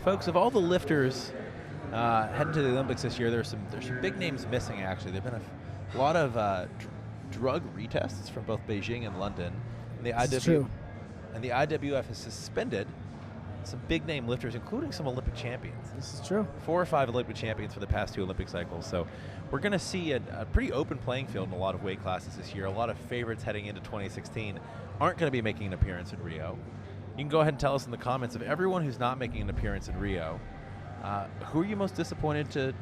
Folks, of all the lifters heading to the Olympics this year, there's some big names missing, actually. There have been a lot of drug retests from both Beijing and London. And the IWF has suspended some big-name lifters, including some Olympic champions. This is true. 4 or 5 Olympic champions for the past 2 Olympic cycles. So we're going to see a pretty open playing field in a lot of weight classes this year. A lot of favorites heading into 2016 aren't going to be making an appearance in Rio. You can go ahead and tell us in the comments of everyone who's not making an appearance in Rio, who are you most disappointed to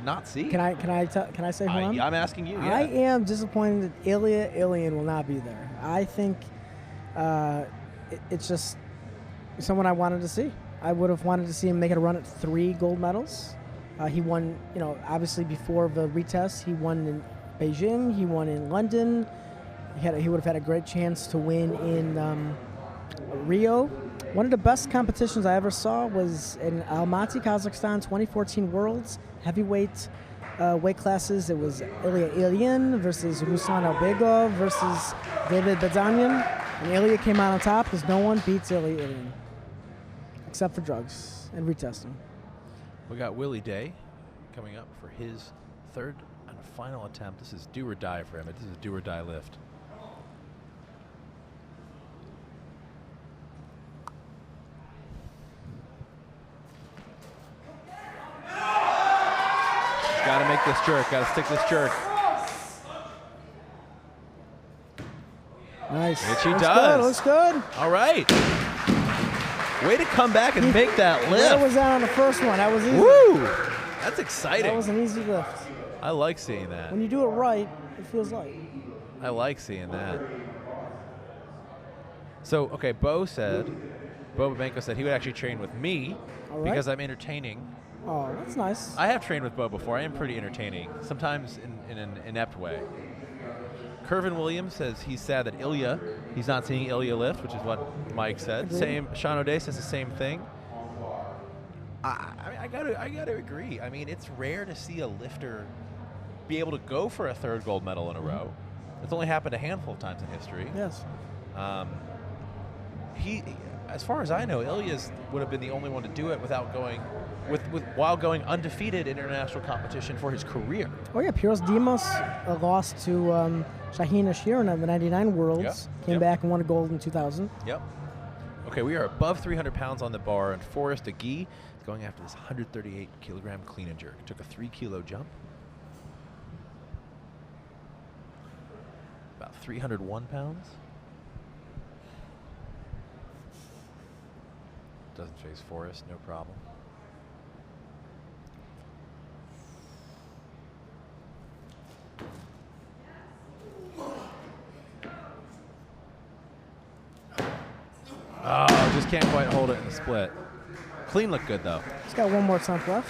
not see? Can I say who I'm asking you. Yeah. I am disappointed that Ilya Ilyin will not be there. I think it's just someone I wanted to see. I would have wanted to see him make it a run at 3 gold medals. He won, obviously before the retest, he won in Beijing, he won in London. He would have had a great chance to win in Rio. One of the best competitions I ever saw was in Almaty, Kazakhstan, 2014 Worlds, heavyweight weight classes. It was Ilya Ilyin versus Ruslan Albegov versus David Bedanyan. And Ilya came out on top because no one beats Ilya Ilyin, except for drugs and retesting. We got Willie Day coming up for his 3rd and final attempt. This is do or die for him. This is a do or die lift. Got to make this jerk. Got to stick this jerk. Nice. Which he looks does. Good, looks good. All right. Way to come back and make that lift. That was out on the first one. That was easy. Woo! That's exciting. That was an easy lift. I like seeing that. When you do it right, it feels light. I like seeing that. So, okay, Bo Babenko said he would actually train with me because I'm entertaining. Oh, that's nice. I have trained with Bo before. I am pretty entertaining, sometimes in an inept way. Kervin Williams says he's sad that he's not seeing Ilya lift, which is what Mike said. Agreed. Same. Sean O'Day says the same thing. I gotta agree. I mean, it's rare to see a lifter be able to go for a third gold medal in a row. It's only happened a handful of times in history. Yes. He, as far as I know, Ilya's would have been the only one to do it without going, while going undefeated in international competition for his career. Oh yeah, Piros Dimas lost to Shaheen Ashirin at the '99 Worlds. Came back and won a gold in 2000. Yep. Okay, we are above 300 pounds on the bar, and Forrest Agee is going after this 138 kilogram clean and jerk. Took a 3 kilo jump. About 301 pounds. Doesn't face Forrest, no problem. Oh, just can't quite hold it in the split. Clean looked good, though. He's got one more time left.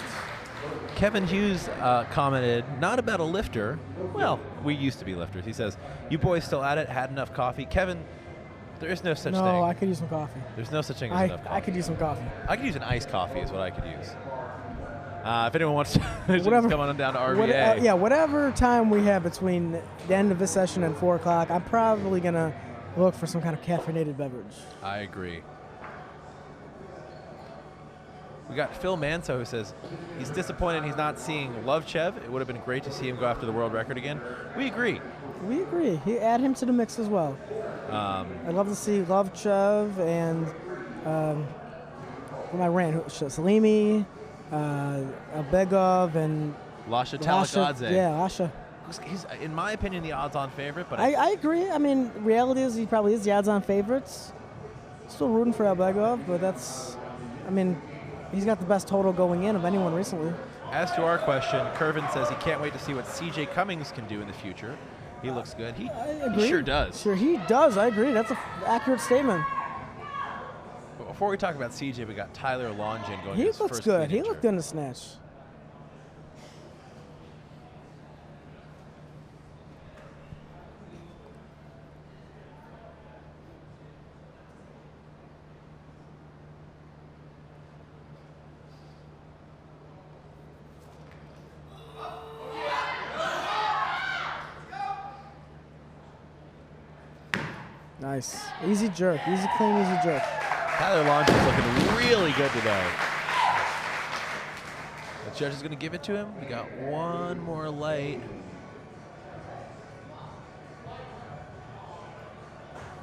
Kevin Hughes commented, not about a lifter. Well, we used to be lifters. He says, you boys still at it? Had enough coffee? Kevin, there is no such thing. No, I could use some coffee. There's no such thing as enough coffee. I could use some coffee. I could use an iced coffee is what I could use. If anyone wants to just come on down to RVA. Whatever time we have between the end of this session and 4 o'clock, I'm probably going to look for some kind of caffeinated beverage. I agree. We got Phil Manso who says he's disappointed he's not seeing Lovchev. It would have been great to see him go after the world record again. We agree. We agree. Add him to the mix as well. I'd love to see Lovchev and who am I ran? Salimi, Albegov, and Lasha Talagadze. Yeah, Lasha. He's, in my opinion, the odds-on favorite. But I agree. I mean, reality is he probably is the odds-on favorites. Still rooting for Albegov, but that's, I mean, he's got the best total going in of anyone recently. As to our question, Kervin says he can't wait to see what C.J. Cummings can do in the future. He looks good. He sure does. Sure, he does. I agree. That's an accurate statement. But before we talk about C.J., we got Tyler Longin going. He looks good. He looked good in the snatch. Nice. Easy jerk. Easy clean, easy jerk. Tyler Longin's looking really good today. The judge is going to give it to him. We got one more light.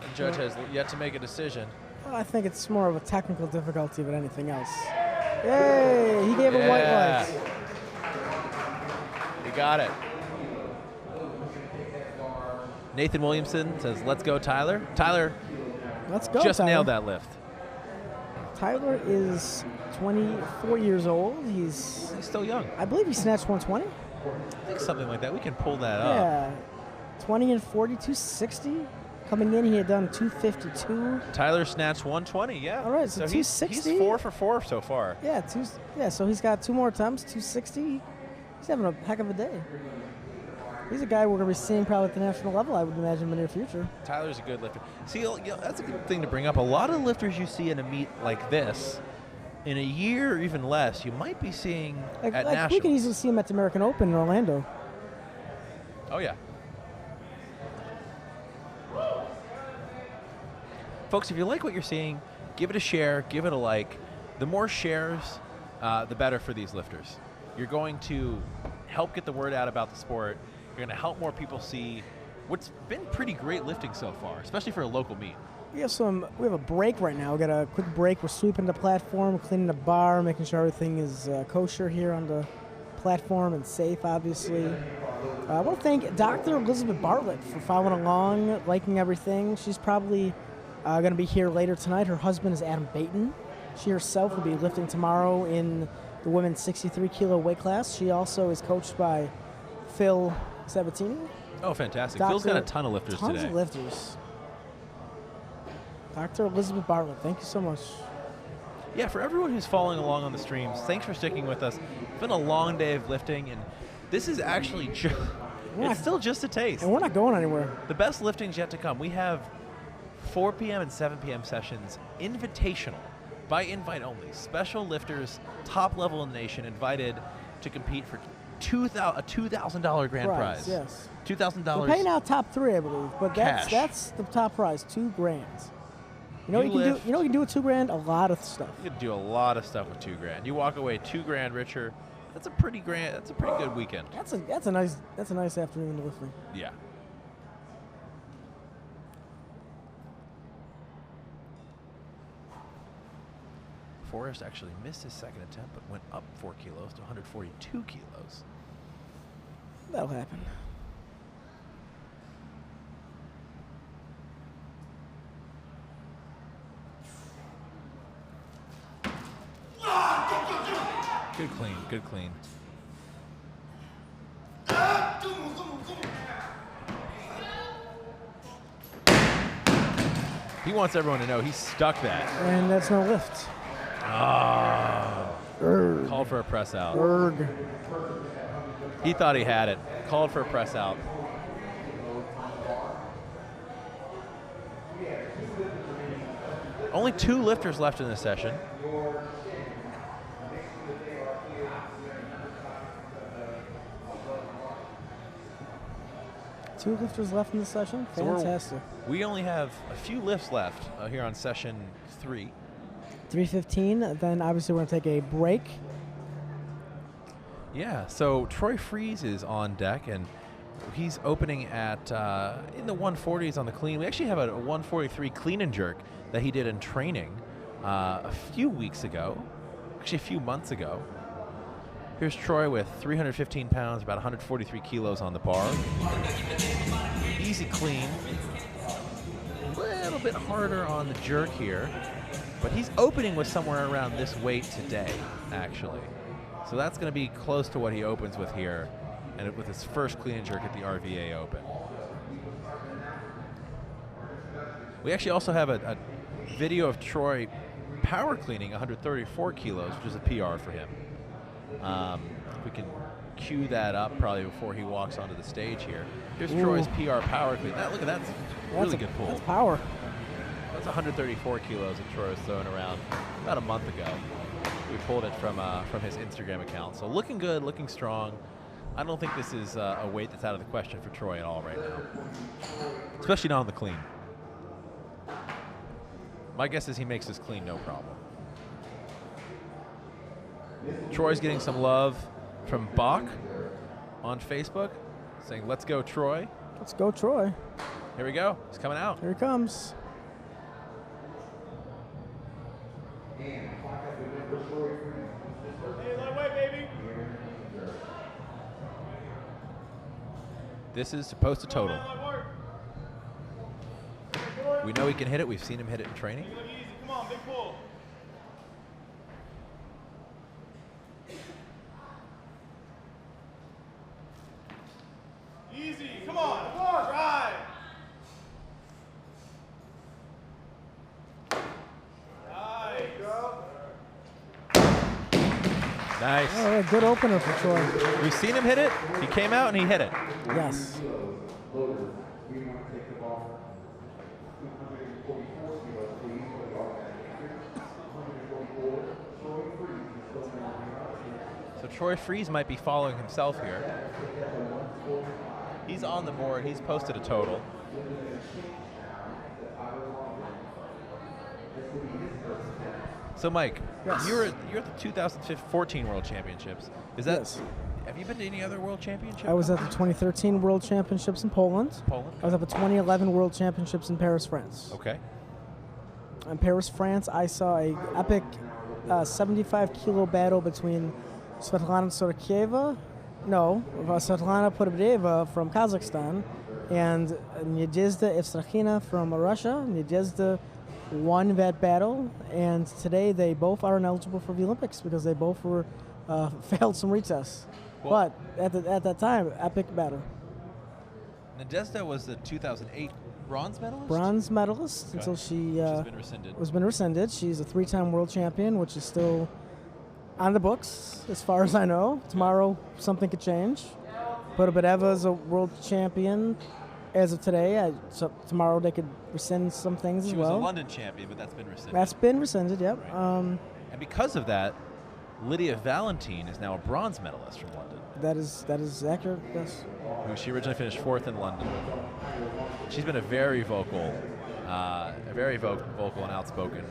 The judge has yet to make a decision. Well, I think it's more of a technical difficulty than anything else. Yay! He gave a white light. You got it. Nathan Williamson says, let's go, Tyler. Tyler let's go, just Tyler. nailed that lift. Tyler is 24 years old. He's still young. I believe he snatched 120. I think something like that. We can pull that up. Yeah. 20 and 40, 260. Coming in, he had done 252. Tyler snatched 120, yeah. All right, so 260. He's 4 for 4 so far. Yeah, so he's got 2 more attempts, 260. He's having a heck of a day. He's a guy we're going to be seeing probably at the national level, I would imagine, in the near future. Tyler's a good lifter. See, that's a good thing to bring up. A lot of lifters you see in a meet like this, in a year or even less, you might be seeing at nationals. We can easily see him at the American Open in Orlando. Oh, yeah. Folks, if you like what you're seeing, give it a share, give it a like. The more shares, the better for these lifters. You're going to help get the word out about the sport. You're going to help more people see what's been pretty great lifting so far, especially for a local meet. We have a break right now. We got a quick break. We're sweeping the platform, cleaning the bar, making sure everything is kosher here on the platform and safe, obviously. I want to thank Dr. Elizabeth Bartlett for following along, liking everything. She's probably going to be here later tonight. Her husband is Adam Baton. She herself will be lifting tomorrow in the women's 63-kilo weight class. She also is coached by Phil Sabatini. Oh, fantastic. Phil's got a ton of lifters today. Tons of lifters. Dr. Elizabeth Bartlett, thank you so much. Yeah, for everyone who's following along on the streams, thanks for sticking with us. It's been a long day of lifting, and this is actually it's still just a taste. And we're not going anywhere. The best lifting's yet to come. We have 4 p.m. and 7 p.m. sessions, invitational, by invite only. Special lifters, top level in the nation, invited to compete for a $2,000 grand prize. Yes. $2,000. We're paying out top 3, I believe, but that's the top prize, $2,000. You know what you can do with $2,000? A lot of stuff. You can do a lot of stuff with $2,000. You walk away $2,000 richer. That's a pretty good weekend. That's a nice afternoon of lifting. Yeah. Forrest actually missed his second attempt, but went up 4 kilos to 142 kilos. That'll happen. Good clean, good clean. He wants everyone to know he stuck that. And that's no lift. Called for a press out. Erg. He thought he had it. Called for a press out. Only 2 lifters left in this session. Two lifters left in the session. Fantastic. So we only have a few lifts left here on session 3. 3:15. Then obviously we're going to take a break. Yeah, so Troy Freeze is on deck, and he's opening at in the 140s on the clean. We actually have a 143 clean and jerk that he did in training a few weeks ago, actually a few months ago. Here's Troy with 315 pounds, about 143 kilos on the bar. Easy clean. A little bit harder on the jerk here, but he's opening with somewhere around this weight today, actually. So that's going to be close to what he opens with here, and with his first clean and jerk at the RVA Open. We actually also have a video of Troy power cleaning 134 kilos, which is a PR for him. If we can cue that up probably before he walks onto the stage here. Here's Troy's PR power clean. Look at that. Really good pull. That's power. That's 134 kilos that Troy was throwing around about a month ago. We pulled it from his Instagram account. So looking good, looking strong. I don't think this is a weight that's out of the question for Troy at all right now, especially not on the clean. My guess is he makes this clean no problem. Troy's getting some love from Bach on Facebook, saying, "Let's go, Troy." Let's go, Troy. Here we go. He's coming out. Here he comes. Hey, lightweight, baby. This is supposed to total. We know he can hit it. We've seen him hit it in training. Come on, big pull. Easy, come on, drive. Nice. Oh, good opener for Troy. We've seen him hit it. He came out and he hit it. Yes. So Troy Freeze might be following himself here. He's on the board. He's posted a total. So Mike, Yes. you're at the 2014 World Championships. Is that? Yes. Have you been to any other World Championship? I was at the 2013 World Championships in Poland. Poland. I was at the 2011 World Championships in Paris, France. Okay. In Paris, France, I saw a epic 75-kilo battle between Svetlana Sotokieva, no, Svetlana Podobedeva from Kazakhstan, and Nadezhda Evstrakhina from Russia. Nadezhda won that battle, and today they both are ineligible for the Olympics because they both were failed some retests. Well, but at that time, epic battle. Nadezhda was the 2008 bronze medalist? Bronze medalist until she She's been rescinded. was been rescinded. She's a 3-time world champion, which is still on the books as far as I know. Tomorrow something could change. Podobedeva is a world champion as of today. So tomorrow they could rescind some things as well. She was a London champion, but that's been rescinded. That's been rescinded, yep. Right. And because of that, Lydia Valentine is now a bronze medalist from London. That is accurate, yes. She originally finished 4th in London. She's been very vocal and outspoken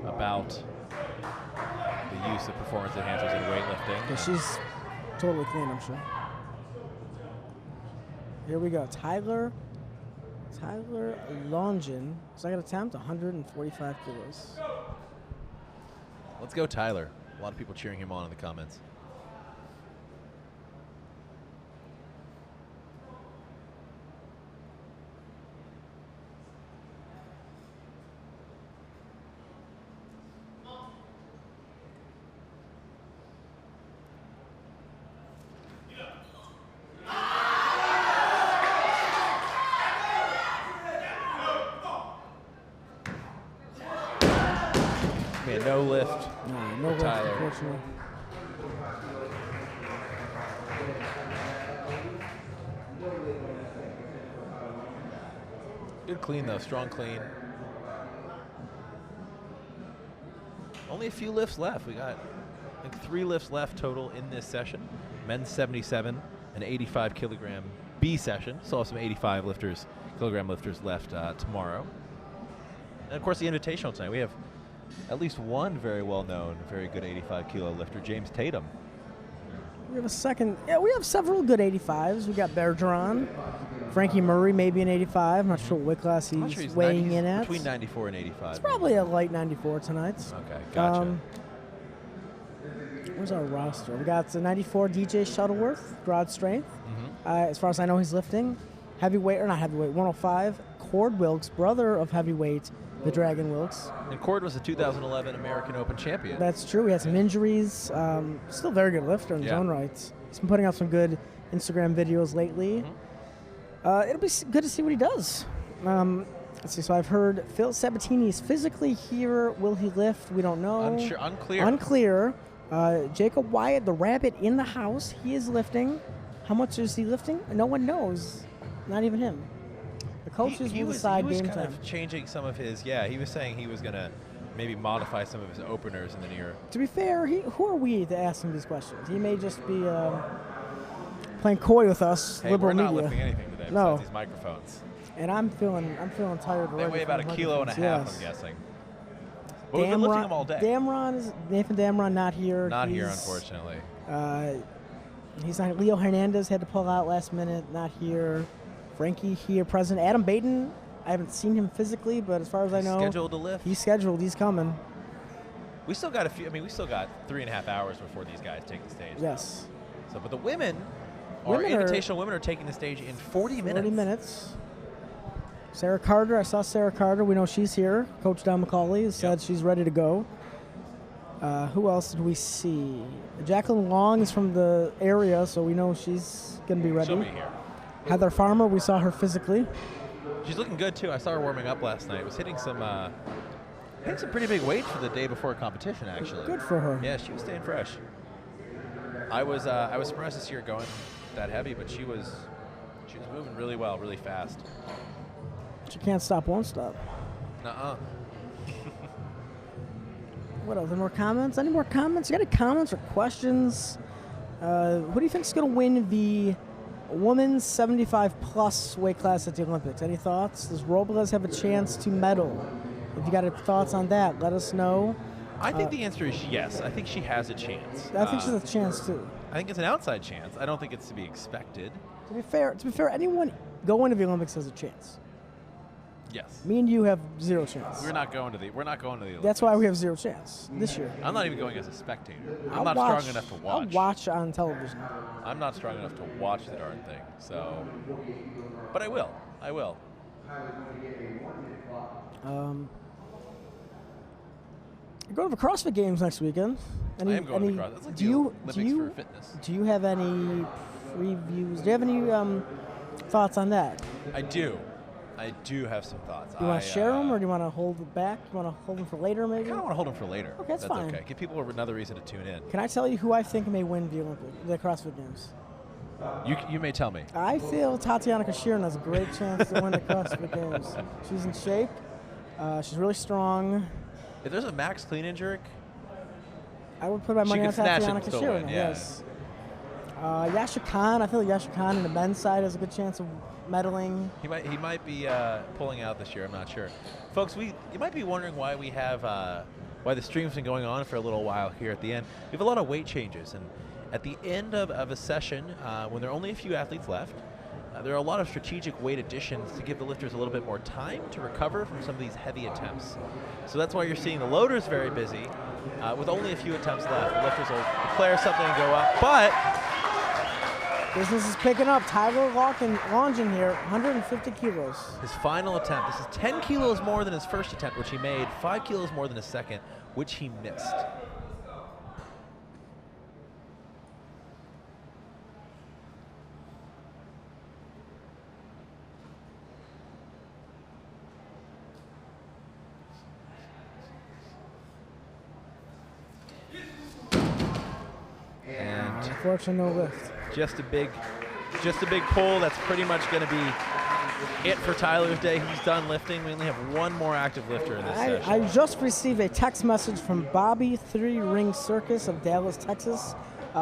about the use of performance enhancers in weightlifting. Yeah, she's totally clean, I'm sure. Here we go. Tyler Longin. Second attempt, 145 kilos. Let's go, Tyler. A lot of people cheering him on in the comments. Man, no lift. No lift, Tyler. unfortunately. Good clean, though. Strong clean. Only a few lifts left. We got, I think, 3 lifts left total in this session. Men's 77, an 85 kilogram B session. Still have some 85 kilogram lifters left tomorrow. And, of course, the Invitational tonight. We have at least one very well-known, very good 85 kilo lifter, James Tatum. We have a second. Yeah, we have several good 85s. We got Bergeron, Frankie Murray, maybe an 85. I'm not sure what weight class I'm not sure he's weighing in at. Between 94 and 85. It's probably a light 94 tonight. Okay, gotcha. Where's our roster? We got the 94 DJ Shuttleworth, broad strength. As far as I know, he's lifting. Heavyweight, or not heavyweight, 105. Cord Wilkes, brother of heavyweight, the Dragon Wilkes. And Cord was the 2011 American Open champion. That's true. He had some injuries. Still a very good lifter in his own right. He's been putting out some good Instagram videos lately. It'll be good to see what he does. Let's see. So I've heard Phil Sabatini is physically here. Will he lift? We don't know. Unclear. Jacob Wyatt, the rabbit in the house, he is lifting. How much is he lifting? No one knows. Not even him. The coaches will decide game time. He was kind of changing some of his, he was saying he was going to maybe modify some of his openers in the near. To be fair, who are we to ask him these questions? He may just be playing coy with us, liberal media. We're not lifting anything today besides these microphones. And I'm feeling tired already. They weigh about 1.5 kilos, I'm guessing. But we've been lifting them all day. Nathan Damron not here. Not here, unfortunately. He's not. Leo Hernandez had to pull out last minute. Not here. Frankie here present. Adam Baden, I haven't seen him physically, but as far as I know, scheduled to lift. He's scheduled. He's coming. We still got we still got 3.5 hours before these guys take the stage. Yes. So, but the invitational women are taking the stage in 40 minutes. 40 minutes. Sarah Carter, I saw Sarah Carter. We know she's here. Coach Don McCauley said she's ready to go. Who else did we see? Jacqueline Long is from the area, so we know she's going to be ready. She'll be here. Heather Farmer, we saw her physically. She's looking good, too. I saw her warming up last night. Was hitting some pretty big weight for the day before competition, actually. Good for her. Yeah, she was staying fresh. I was surprised to see her going that heavy, but she was moving really well, really fast. She can't stop, won't stop. Nuh-uh. What else? Any more comments? You got any comments or questions? Who do you think is going to win the women's 75-plus weight class at the Olympics? Any thoughts? Does Robles have a chance to medal? If you got any thoughts on that, let us know. I think the answer is yes. I think she has a chance. I think she has a chance, too. I think it's an outside chance. I don't think it's to be expected. To be fair, anyone going to the Olympics has a chance. Yes. Me and you have zero chance. We're not going to the Olympics. That's why we have zero chance this year. I'm not even going as a spectator. I'm I'll not watch- strong enough to watch. I'll watch on television. I'm not strong enough to watch the darn thing. So, but I will. I will. You're going to the CrossFit Games next weekend. I am going to CrossFit. That's like do the you Olympics for fitness. Do you have any previews? Do you have any thoughts on that? I do. I do have some thoughts. Do you want to share them, or do you want to hold it back? You want to hold them for later, maybe? I kind of want to hold them for later. Okay, that's fine. okay. Give people another reason to tune in. Can I tell you who I think may win the CrossFit Games? You may tell me. I feel Tatiana Kashirin has a great chance to win the CrossFit Games. She's in shape. She's really strong. If there's a max clean and jerk, I would put my She money could on snatch it Tatiana and still Kashirin. win, yeah. Yes. Yasha Khan. I feel like Yasha Khan in the men's side has a good chance of medaling. he might be pulling out this year. I'm not sure, folks. You might be wondering why we have why the stream's been going on for a little while here at the end. We have a lot of weight changes, and at the end of a session, when there are only a few athletes left, there are a lot of strategic weight additions to give the lifters a little bit more time to recover from some of these heavy attempts. So that's why you're seeing the loaders very busy. With only a few attempts left, the lifters will declare something and go up. But Business is picking up. Tyler Longin here, 150 kilos. his final attempt, this is 10 kilos more than his first attempt, which he made, 5 kilos more than his second, which he missed. And Unfortunately, no lift. just a big pull. That's pretty much going to be it for Tyler's day. He's done lifting. We only have one more active lifter in this session. I just received a text message from Bobby 3 Ring Circus of Dallas, Texas,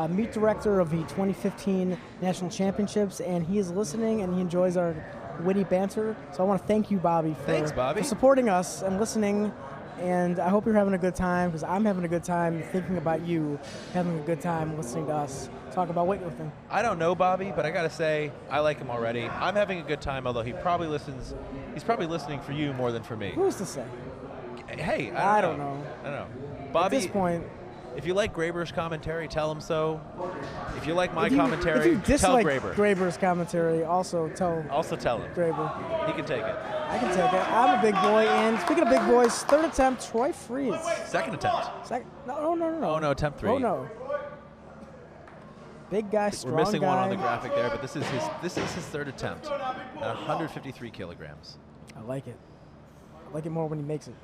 meet director of the 2015 National Championships, and he is listening and he enjoys our witty banter. So I want to thank you, Bobby, Thanks, Bobby. for supporting us and listening. And I hope you're having a good time, because I'm having a good time thinking about you having a good time listening to us talk about weightlifting. I don't know Bobby, but I got to say, I like him already. I'm having a good time, although he's probably listening for you more than for me. Who's to say? Hey, I I don't don't know. I don't know. Bobby, At this point, if you like Graber's commentary, tell him so. If you like my if you commentary, tell dislike Graber. Graber's commentary, also tell Tell him. Graber. He can take it. I can take it. I'm a big boy, and speaking of big boys, third attempt, Troy Freeze. Second attempt. No. Oh, no, attempt 3. Oh, no. Big guy, strong We're missing guy. one on the graphic there, but this is his third attempt at 153 kilograms. I like it. I like it more when he makes it.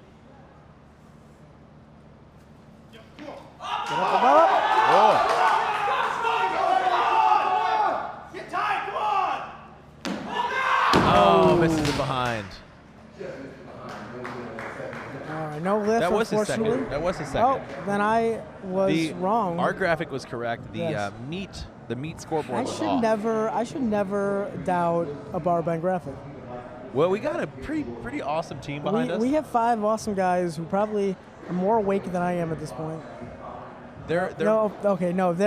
Get up above. Oh, Get tight, come on! oh, misses it behind. All right, no lift, That was his unfortunately. second. That was his second. Oh, then I was wrong. Our graphic was correct. The Yes. the meat scoreboard I was should off. I should never doubt a bar band graphic. Well, we got a pretty awesome team behind us. We have 5 awesome guys who probably are more awake than I am at this point. They're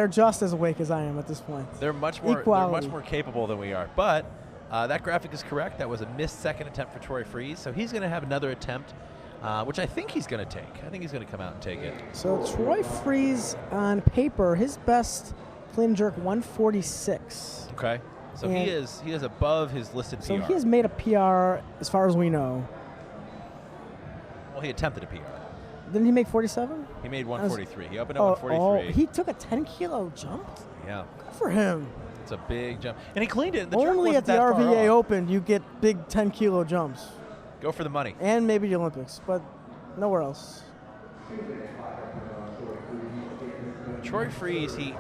just as awake as I am at this point. They're much more Equality. capable than we are. But that graphic is correct. That was a missed second attempt for Troy Freeze, so he's going to have another attempt, which I think he's going to take. I think he's going to come out and take it. So Troy Freeze on paper, his best clean jerk 146. Okay. So And- he is above his listed PR. So he has made a PR as far as we know. Well, he attempted a PR. Didn't he make 47? He made 143. He opened at 143. He took a 10-kilo jump? Yeah. Good for him. It's a big jump. And he cleaned it. The jerk Only wasn't at the that far RVA off. Open you get big 10-kilo jumps. Go for the money. And maybe the Olympics, but nowhere else. Troy Freeze, he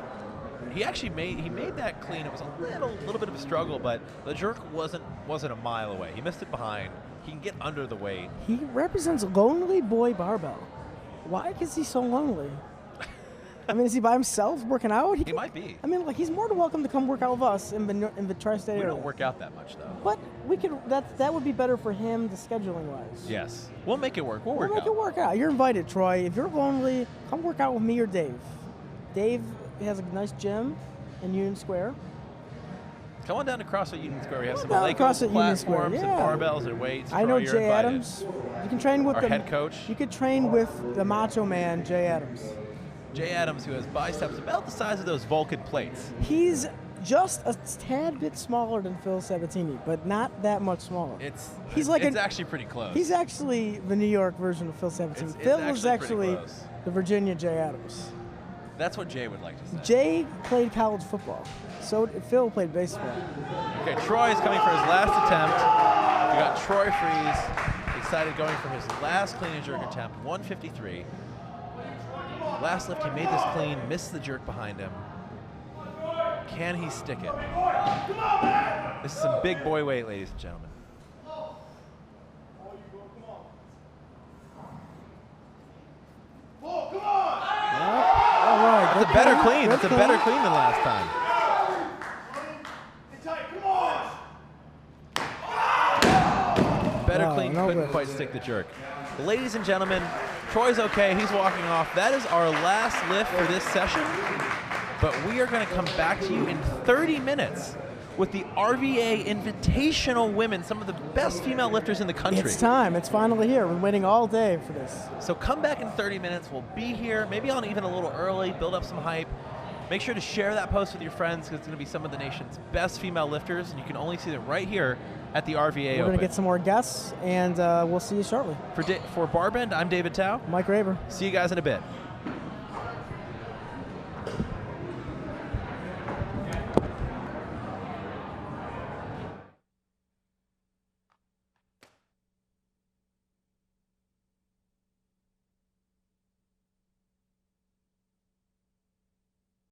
actually made that clean. It was a little bit of a struggle, but the jerk wasn't a mile away. He missed it behind. He can get under the weight. He represents Lonely Boy Barbell. Why is he so lonely? I mean, is he by himself working out? He might be. I mean, like, he's more than welcome to come work out with us in the tri-state We area. don't work out that much though. But we could. That would be better for him, the scheduling wise. Yes, we'll make it work. We'll work make out. it work out. You're invited, Troy. If you're lonely, come work out with me or Dave. Dave has a nice gym in Union Square. Come on down to CrossFit Union Square. We have some down to Lego CrossFit Union Square, platforms and yeah. barbells and weights. I know You're Jay invited. Adams. You can train with Our head coach. You could train with the Macho Man, Jay Adams. Jay Adams, who has biceps about the size of those Vulcan plates. He's just a tad bit smaller than Phil Sabatini, but not that much smaller. It's actually pretty close. He's actually the New York version of Phil Sabatini. It's Phil is actually actually pretty close. the Virginia Jay Adams. That's what Jay would like to say. Jay played college football, so Phil played baseball. Okay, Troy is coming for his last attempt. We got Troy Freeze, excited going for his last clean and jerk attempt, 153. Last lift, he made this clean, missed the jerk behind him. Can he stick it? This is some big boy weight, ladies and gentlemen. Oh, come on! All right, That's a better clean. That's a better clean than last time. Get tight, come on! Better No, clean, no couldn't good. quite stick the jerk. Ladies and gentlemen, Troy's okay. He's walking off. That is our last lift for this session. But we are going to come back to you in 30 minutes with the RVA Invitational Women, some of the best female lifters in the country. It's time. It's finally here. We're waiting all day for this. So come back in 30 minutes. We'll be here, maybe on even a little early, build up some hype. Make sure to share that post with your friends because it's going to be some of the nation's best female lifters, and you can only see them right here at the RVA We're Open. going to get some more guests, and we'll see you shortly. For Barbend, I'm David Tao. Mike Raber. See you guys in a bit.